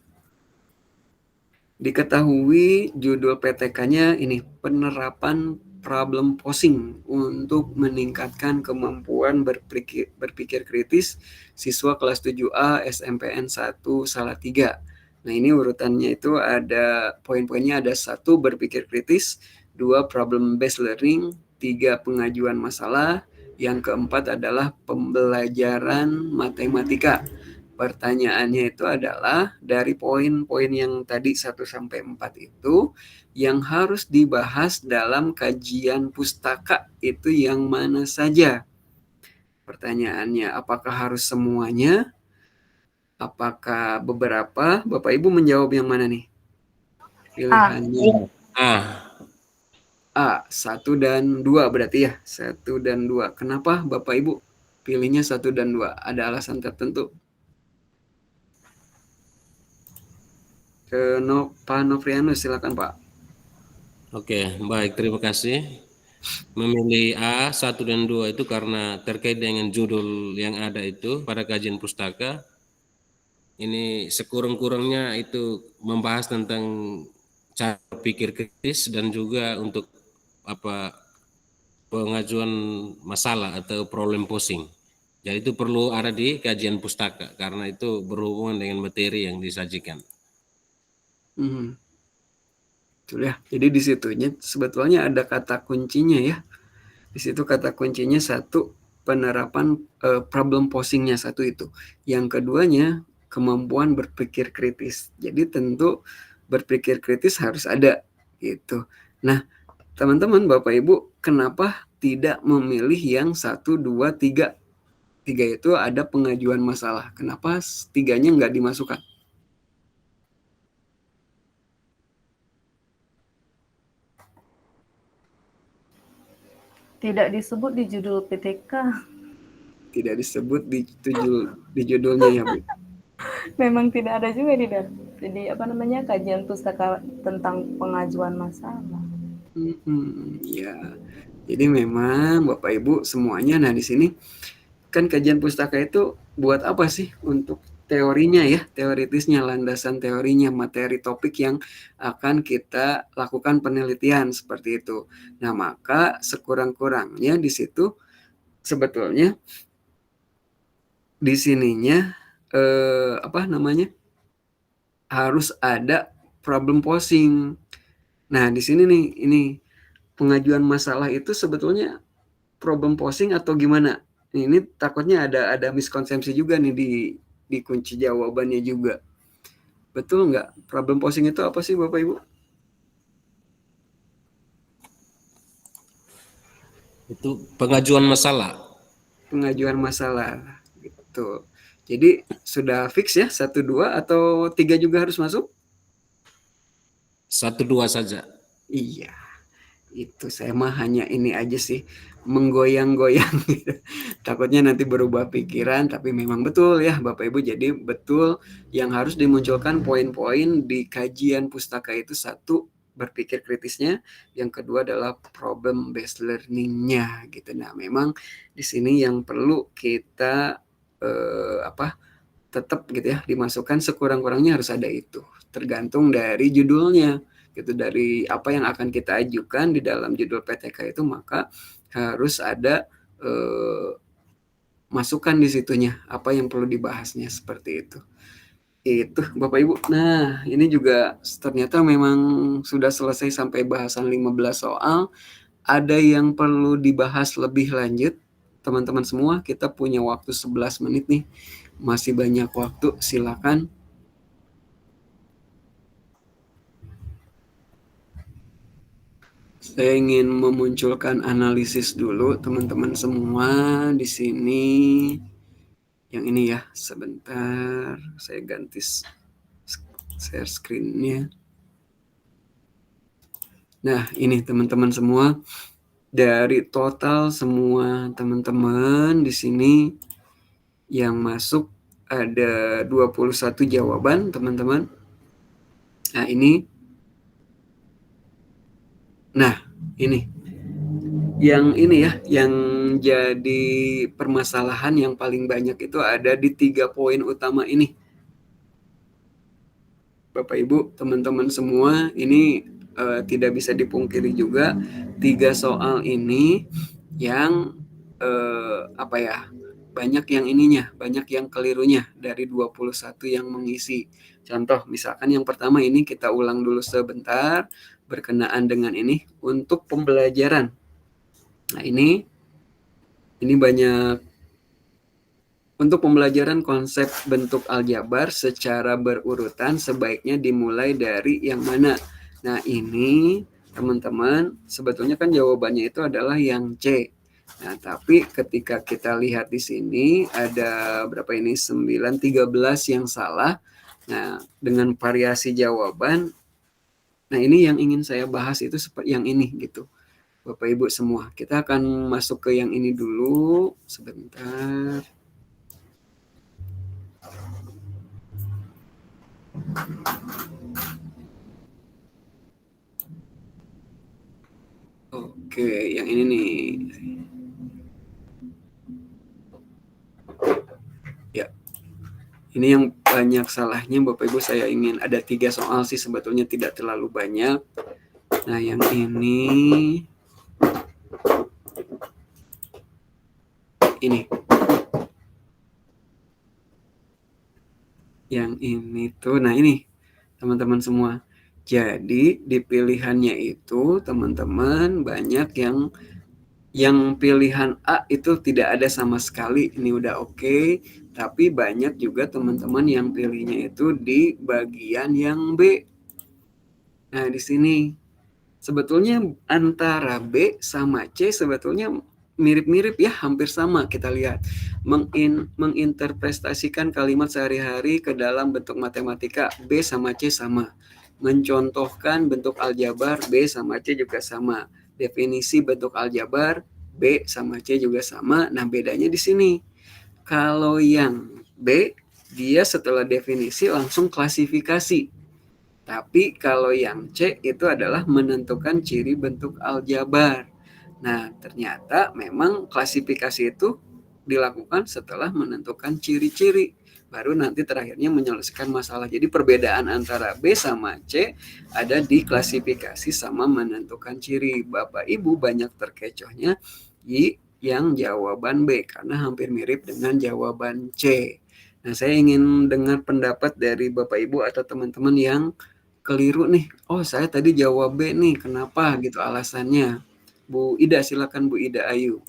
Diketahui judul PTK-nya ini penerapan problem posing untuk meningkatkan kemampuan berpikir kritis siswa kelas 7A SMPN 1 Salatiga. Nah, ini urutannya itu ada poin-poinnya ada 1 berpikir kritis, 2 problem based learning, 3 pengajuan masalah, yang keempat adalah pembelajaran matematika. Pertanyaannya itu adalah dari poin-poin yang tadi 1 sampai 4 itu yang harus dibahas dalam kajian pustaka itu yang mana saja? Pertanyaannya, apakah harus semuanya? Apakah beberapa? Bapak Ibu menjawab yang mana nih? Pilihannya A, 1 dan 2 berarti ya. 1 dan 2. Kenapa Bapak Ibu pilihnya 1 dan 2? Ada alasan tertentu? Pak Nofrianus, silakan Pak. Oke, baik, terima kasih. Memilih A 1 dan 2 itu karena terkait dengan judul yang ada itu pada kajian pustaka. Ini sekurang-kurangnya itu membahas tentang cara pikir kritis dan juga untuk pengajuan masalah atau problem posing. Jadi itu perlu ada di kajian pustaka karena itu berhubungan dengan materi yang disajikan. Betul ya. Jadi di situnya sebetulnya ada kata kuncinya ya. Di situ kata kuncinya 1 penerapan problem posingnya 1 itu. Yang keduanya kemampuan berpikir kritis. Jadi tentu berpikir kritis harus ada gitu. Nah, teman-teman Bapak Ibu, kenapa tidak memilih yang 1, 2, 3? 3 itu ada pengajuan masalah. Kenapa 3-nya nggak dimasukkan? Tidak disebut di judul PTK. Tidak disebut di judulnya ya, Bu. Memang tidak ada juga di dalam. Jadi kajian pustaka tentang pengajuan masalah. Ya. Jadi memang Bapak Ibu semuanya, nah di sini kan kajian pustaka itu buat apa sih? Untuk teorinya ya, teoritisnya, landasan teorinya, materi topik yang akan kita lakukan penelitian seperti itu. Nah, maka sekurang-kurangnya di situ sebetulnya di sininya harus ada problem posing. Nah, di sini nih ini pengajuan masalah itu sebetulnya problem posing atau gimana? Ini takutnya ada miskonsepsi juga nih di kunci jawabannya juga. Betul nggak? Problem posing itu apa sih Bapak Ibu? Itu pengajuan masalah. Pengajuan masalah gitu. Jadi sudah fix ya 1, 2 atau 3 juga harus masuk? 1, 2 saja. Iya. Itu saya mah hanya ini aja sih, menggoyang-goyang gitu. Takutnya nanti berubah pikiran, tapi memang betul ya Bapak Ibu. Jadi betul yang harus dimunculkan poin-poin di kajian pustaka itu 1 berpikir kritisnya, yang kedua adalah problem based learning-nya gitu. Nah, memang di sini yang perlu kita tetap gitu ya dimasukkan sekurang-kurangnya harus ada itu. Tergantung dari judulnya gitu, dari apa yang akan kita ajukan di dalam judul PTK itu, maka harus ada masukan di situnya, apa yang perlu dibahasnya seperti itu. Itu Bapak Ibu. Nah, ini juga ternyata memang sudah selesai sampai bahasan 15 soal. Ada yang perlu dibahas lebih lanjut. Teman-teman semua, kita punya waktu 11 menit nih. Masih banyak waktu, silakan. Saya ingin memunculkan analisis dulu teman-teman semua di sini. Yang ini ya, sebentar. Saya ganti share screen-nya. Nah, ini teman-teman semua. Dari total semua teman-teman di sini yang masuk ada 21 jawaban, teman-teman. Nah, ini. Nah, ini. Yang ini ya, yang jadi permasalahan yang paling banyak itu ada di 3 poin utama ini. Bapak Ibu, teman-teman semua, ini tidak bisa dipungkiri juga 3 soal ini yang apa ya? Banyak yang ininya, banyak yang kelirunya dari 21 yang mengisi. Contoh, misalkan yang pertama ini kita ulang dulu sebentar berkenaan dengan ini untuk pembelajaran. Nah, ini banyak untuk pembelajaran konsep bentuk aljabar secara berurutan sebaiknya dimulai dari yang mana? Nah, ini teman-teman sebetulnya kan jawabannya itu adalah yang C. Nah, tapi ketika kita lihat di sini ada berapa ini? 9, 13 yang salah. Nah, dengan variasi jawaban, nah ini yang ingin saya bahas itu seperti yang ini gitu. Bapak Ibu semua, kita akan masuk ke yang ini dulu sebentar. Oke, yang ini nih. Ya, ini yang banyak salahnya Bapak Ibu. Saya ingin ada 3 soal sih, sebetulnya tidak terlalu banyak. Nah, yang ini. Yang ini tuh, nah ini teman-teman semua. Jadi di pilihannya itu teman-teman banyak yang pilihan A itu tidak ada sama sekali, ini udah oke. Tapi banyak juga teman-teman yang pilihnya itu di bagian yang B. Nah, di sini sebetulnya antara B sama C sebetulnya mirip-mirip ya, hampir sama. Kita lihat menginterpretasikan kalimat sehari-hari ke dalam bentuk matematika, B sama C sama. Mencontohkan bentuk aljabar, B sama C juga sama. Definisi bentuk aljabar, B sama C juga sama. Nah, bedanya di sini. Kalau yang B, dia setelah definisi langsung klasifikasi. Tapi kalau yang C itu adalah menentukan ciri bentuk aljabar. Nah, ternyata memang klasifikasi itu dilakukan setelah menentukan ciri-ciri. Baru nanti terakhirnya menyelesaikan masalah. Jadi perbedaan antara B sama C ada di klasifikasi sama menentukan ciri. Bapak Ibu banyak terkecohnya di yang jawaban B karena hampir mirip dengan jawaban C. Nah, saya ingin dengar pendapat dari Bapak Ibu atau teman-teman yang keliru nih. Oh, saya tadi jawab B nih. Kenapa gitu alasannya? Bu Ida, silakan Bu Ida Ayu.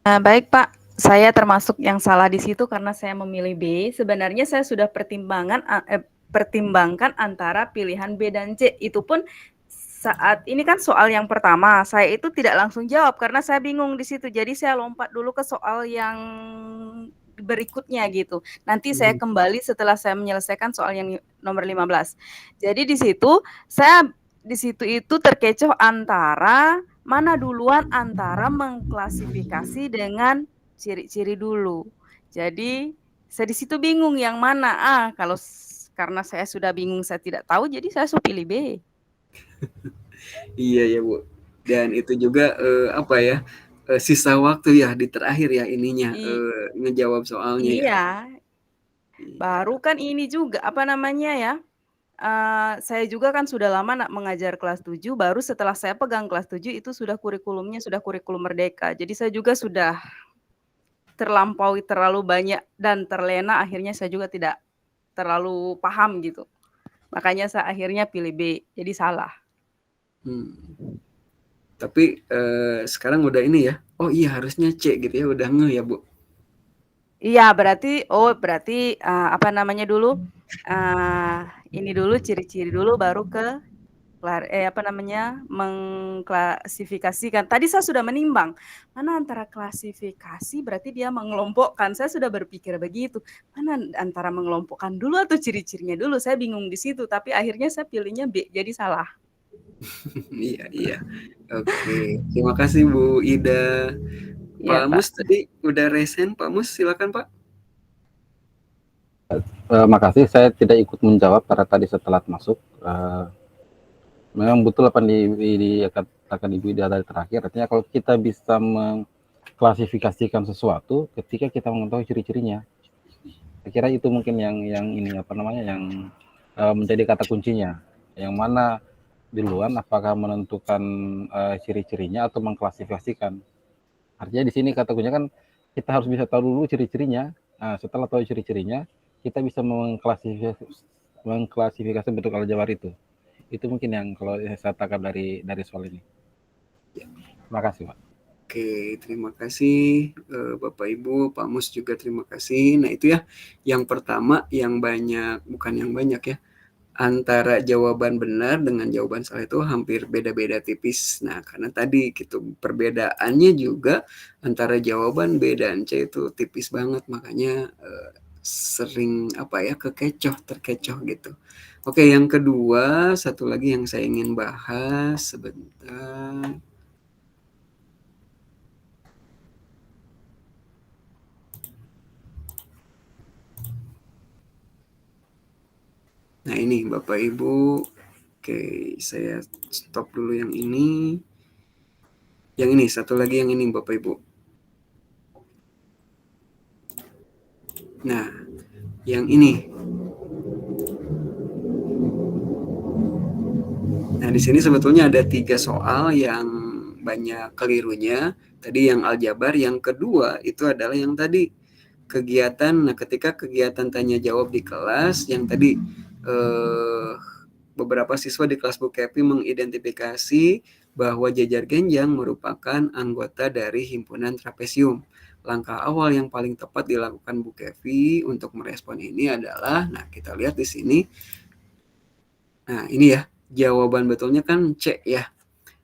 Baik Pak, saya termasuk yang salah di situ karena saya memilih B. Sebenarnya saya sudah pertimbangkan antara pilihan B dan C. Itu pun saat ini kan soal yang pertama, saya itu tidak langsung jawab karena saya bingung di situ. Jadi saya lompat dulu ke soal yang berikutnya gitu. Nanti saya kembali setelah saya menyelesaikan soal yang nomor 15. Jadi di situ itu terkecoh antara mana duluan antara mengklasifikasi dengan ciri-ciri dulu. Jadi saya di situ bingung yang mana. Kalau karena saya sudah bingung, saya tidak tahu, jadi saya pilih B. Iya ya Bu. Dan itu juga apa ya? Sisa waktu ya di terakhir ya ininya ngejawab soalnya ya. Iya. Baru kan ini juga apa namanya ya? Saya juga kan sudah lama mengajar kelas 7, baru setelah saya pegang kelas 7 itu sudah kurikulumnya sudah kurikulum merdeka. Jadi saya juga sudah terlampaui terlalu banyak dan terlena, akhirnya saya juga tidak terlalu paham gitu. Makanya saya akhirnya pilih B, jadi salah. Tapi sekarang udah ini ya. Oh iya harusnya C gitu ya, udah ngeh ya Bu. Iya berarti apa namanya dulu, ini dulu ciri-ciri dulu baru ke mengklasifikasikan. Tadi saya sudah menimbang, mana antara klasifikasi berarti dia mengelompokkan, saya sudah berpikir begitu. Mana antara mengelompokkan dulu atau ciri-cirinya dulu, saya bingung di situ, tapi akhirnya saya pilihnya B, jadi salah. Iya. Oke, terima kasih Bu Ida. Iya, Pak Mus tadi udah resen, Pak Mus silakan Pak. Makasih, saya tidak ikut menjawab karena tadi setelah masuk. Memang betul apa dikatakan Ibu Ida dari terakhir, artinya kalau kita bisa mengklasifikasikan sesuatu ketika kita mengetahui ciri-cirinya. Saya kira itu mungkin yang ini yang menjadi kata kuncinya. Yang mana duluan apakah menentukan ciri-cirinya atau mengklasifikasikan. Artinya di sini kata kuncinya kan kita harus bisa tahu dulu ciri-cirinya. Nah, setelah tahu ciri-cirinya, kita bisa mengklasifikasi bentuk aljabar itu. Itu mungkin yang kalau saya tangkap dari soal ini. Terima kasih, Pak. Oke, terima kasih Bapak Ibu, Pak Mus juga terima kasih. Nah itu ya, yang pertama yang bukan yang banyak ya, antara jawaban benar dengan jawaban salah itu hampir beda-beda tipis. Nah karena tadi gitu perbedaannya juga antara jawaban B dan C itu tipis banget, makanya sering terkecoh gitu. Oke, yang kedua, satu lagi yang saya ingin bahas sebentar. Nah ini Bapak Ibu, oke saya stop dulu yang ini. Yang ini, satu lagi yang ini Bapak Ibu. Nah, yang ini. Nah, di sini sebetulnya ada 3 soal yang banyak kelirunya. Tadi yang aljabar, yang kedua itu adalah yang tadi kegiatan. Nah, ketika kegiatan tanya jawab di kelas, yang tadi beberapa siswa di kelas Bu Kepi mengidentifikasi bahwa jajar genjang merupakan anggota dari himpunan trapesium. Langkah awal yang paling tepat dilakukan Bu Kevi untuk merespon ini adalah, nah kita lihat di sini. Nah, ini ya, jawaban betulnya kan C ya.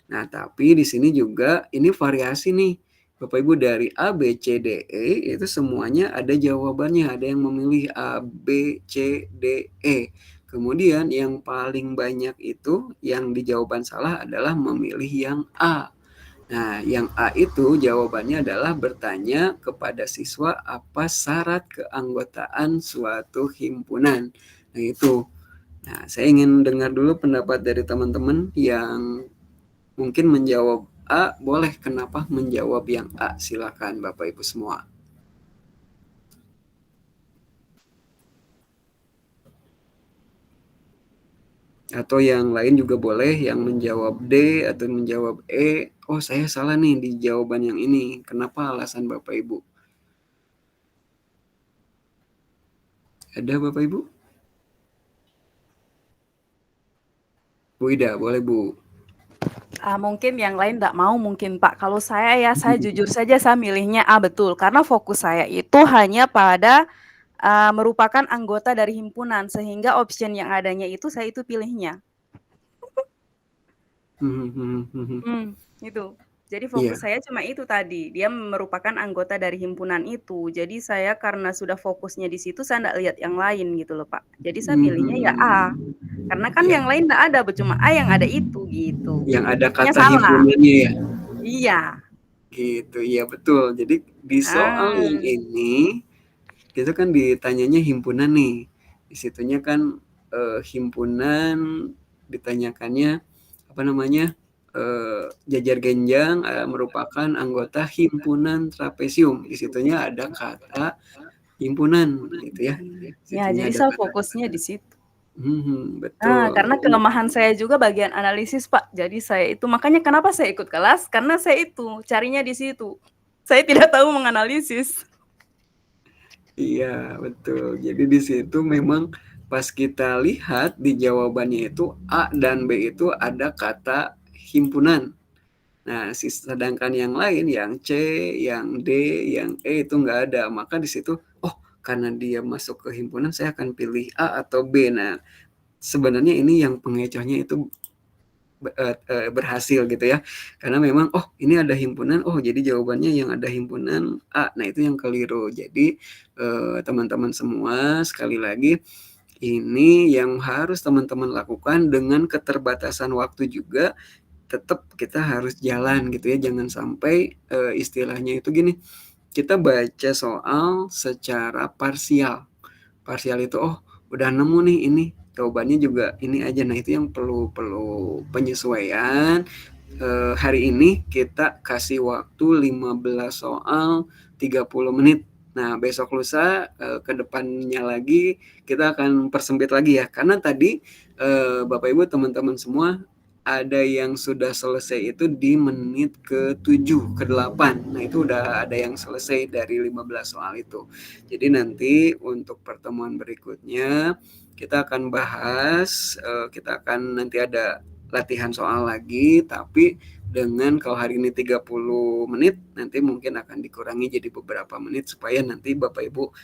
Nah, tapi di sini juga ini variasi nih. Bapak Ibu dari A, B, C, D, E itu semuanya ada jawabannya. Ada yang memilih A, B, C, D, E. Kemudian yang paling banyak itu yang di jawaban salah adalah memilih yang A. Nah, yang A itu jawabannya adalah bertanya kepada siswa apa syarat keanggotaan suatu himpunan. Nah, itu. Nah, saya ingin dengar dulu pendapat dari teman-teman yang mungkin menjawab A, boleh kenapa menjawab yang A? Silakan Bapak Ibu semua. Atau yang lain juga boleh, yang menjawab D atau menjawab E. Oh, saya salah nih di jawaban yang ini. Kenapa alasan Bapak Ibu? Ada Bapak Ibu? Bu Ida, boleh Bu. Mungkin yang lain enggak mau mungkin Pak. Kalau saya jujur saja saya milihnya A betul. Karena fokus saya itu hanya pada merupakan anggota dari himpunan. Sehingga option yang adanya itu saya itu pilihnya. Itu. Jadi fokus saya cuma itu tadi. Dia merupakan anggota dari himpunan itu. Jadi saya karena sudah fokusnya di situ, saya enggak lihat yang lain gitu loh Pak. Jadi saya pilihnya ya A. Karena kan yang lain enggak ada, cuma A yang ada itu gitu. Yang ada kata himpunannya ya? Iya. Gitu, iya betul. Jadi di soal yang ini, itu kan ditanyanya himpunan nih. Di situnya kan himpunan ditanyakannya apa namanya? Jajar genjang merupakan anggota himpunan trapesium. Di situnya ada kata himpunan gitu ya. Ya, jadi saya fokusnya di situ. Betul. Karena kelemahan saya juga bagian analisis Pak. Jadi saya itu makanya kenapa saya ikut kelas, karena saya itu carinya di situ. Saya tidak tahu menganalisis. Iya, betul. Jadi di situ memang pas kita lihat di jawabannya itu A dan B itu ada kata himpunan. Nah, sedangkan yang lain, yang C, yang D, yang E itu nggak ada. Maka di situ, oh, karena dia masuk ke himpunan, saya akan pilih A atau B. Nah, sebenarnya ini yang pengecohnya itu berhasil gitu ya. Karena memang, oh, ini ada himpunan, oh, jadi jawabannya yang ada himpunan A. Nah, itu yang keliru. Jadi, teman-teman semua, sekali lagi, ini yang harus teman-teman lakukan dengan keterbatasan waktu juga, tetap kita harus jalan gitu ya, jangan sampai istilahnya itu gini, kita baca soal secara parsial. Parsial itu oh udah nemu nih ini, jawabannya juga ini aja. Nah, itu yang perlu perlu penyesuaian. Hari ini kita kasih waktu 15 soal 30 menit. Nah, besok lusa ke depannya lagi kita akan persempit lagi ya. Karena tadi Bapak Ibu teman-teman semua ada yang sudah selesai itu di menit ke-7, ke-8. Nah, itu udah ada yang selesai dari 15 soal itu. Jadi nanti untuk pertemuan berikutnya kita akan bahas, kita akan nanti ada latihan soal lagi, tapi dengan kalau hari ini 30 menit, nanti mungkin akan dikurangi jadi beberapa menit supaya nanti Bapak Ibu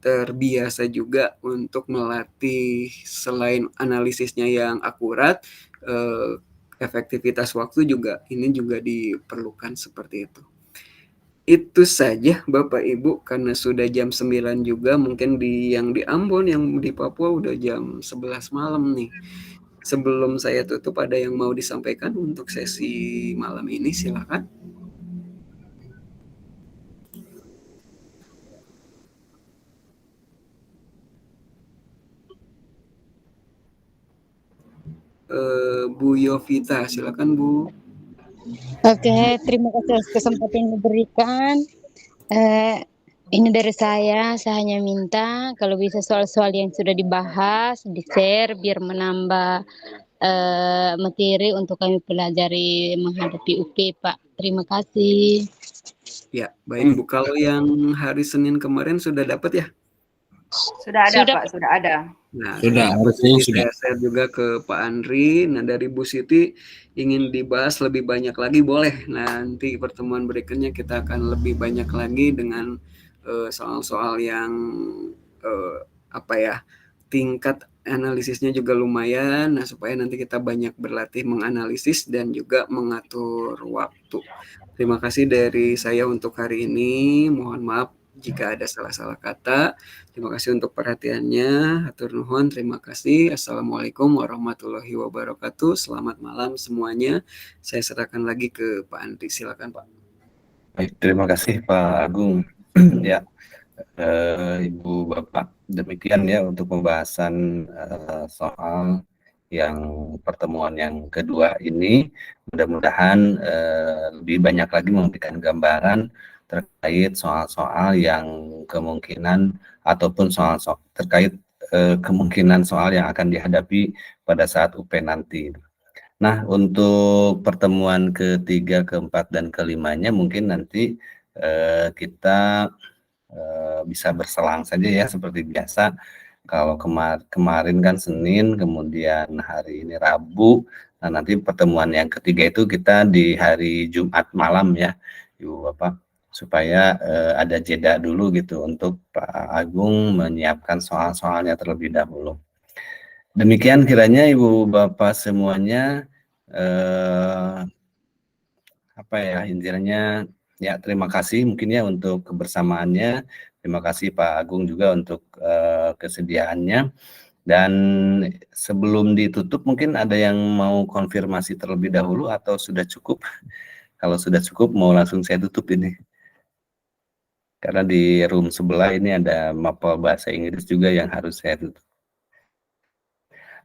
terbiasa juga untuk melatih selain analisisnya yang akurat, efektivitas waktu juga ini juga diperlukan seperti itu. Itu saja Bapak Ibu, karena sudah jam 9 juga, mungkin yang di Ambon, yang di Papua udah jam 11 malam nih. Sebelum saya tutup, ada yang mau disampaikan untuk sesi malam ini, silakan. Bu Yovita, silakan Bu. Oke, terima kasih atas kesempatan yang diberikan. Ini dari saya hanya minta kalau bisa soal-soal yang sudah dibahas di-share biar menambah materi untuk kami pelajari menghadapi UP, Pak. Terima kasih. Ya, baik Bu. Kalau yang hari Senin kemarin sudah dapat ya? Sudah ada, Sudah. Pak, sudah ada. Nah, Sudah, harusnya sudah. saya share juga ke Pak Andri. Nah, dari Bu Siti ingin dibahas lebih banyak lagi, boleh. Nanti pertemuan berikutnya kita akan lebih banyak lagi dengan soal-soal yang apa ya, tingkat analisisnya juga lumayan. Nah, supaya nanti kita banyak berlatih menganalisis dan juga mengatur waktu. Terima kasih dari saya untuk hari ini. Mohon maaf jika ada salah-salah kata. Terima kasih untuk perhatiannya. Hatur nuhun, terima kasih. Assalamualaikum warahmatullahi wabarakatuh. Selamat malam semuanya. Saya serahkan lagi ke Pak Andri. Silakan Pak. Baik, terima kasih Pak Agung. Ya, Ibu Bapak, demikian ya untuk pembahasan soal yang pertemuan yang kedua ini. Mudah-mudahan lebih banyak lagi memberikan gambaran terkait soal-soal yang kemungkinan ataupun soal-soal terkait kemungkinan soal yang akan dihadapi pada saat UP nanti. Nah, untuk pertemuan ketiga, keempat, dan kelimanya mungkin nanti kita bisa berselang saja ya seperti biasa. Kalau kemarin kan Senin, kemudian hari ini Rabu. Nah, nanti pertemuan yang ketiga itu kita di hari Jumat malam ya, Ibu Bapak, supaya ada jeda dulu gitu untuk Pak Agung menyiapkan soal-soalnya terlebih dahulu. Demikian kiranya Ibu Bapak semuanya, apa ya intinya ya, terima kasih mungkin ya untuk kebersamaannya. Terima kasih Pak Agung juga untuk kesediaannya. Dan sebelum ditutup mungkin ada yang mau konfirmasi terlebih dahulu atau sudah cukup? Kalau sudah cukup mau langsung saya tutup ini. Karena di room sebelah ini ada mapel bahasa Inggris juga yang harus saya tutup.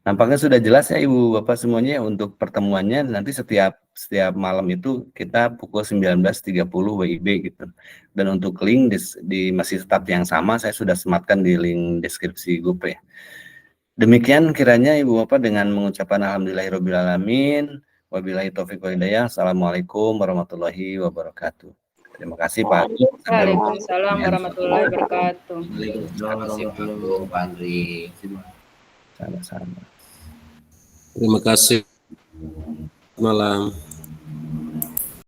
Nampaknya sudah jelas ya Ibu Bapak semuanya untuk pertemuannya. Nanti setiap malam itu kita pukul 19.30 WIB gitu. Dan untuk link di masih tetap yang sama, saya sudah sematkan di link deskripsi grup ya. Demikian kiranya Ibu Bapak dengan mengucapkan alhamdulillahirobbilalamin. Wabillahi taufiq wal hidayah. Assalamualaikum warahmatullahi wabarakatuh. Terima kasih Pak Agung. Waalaikumsalam warahmatullahi wabarakatuh. Terima kasih Pak Agung, Pak Andri. Sama-sama. Terima kasih. Malam.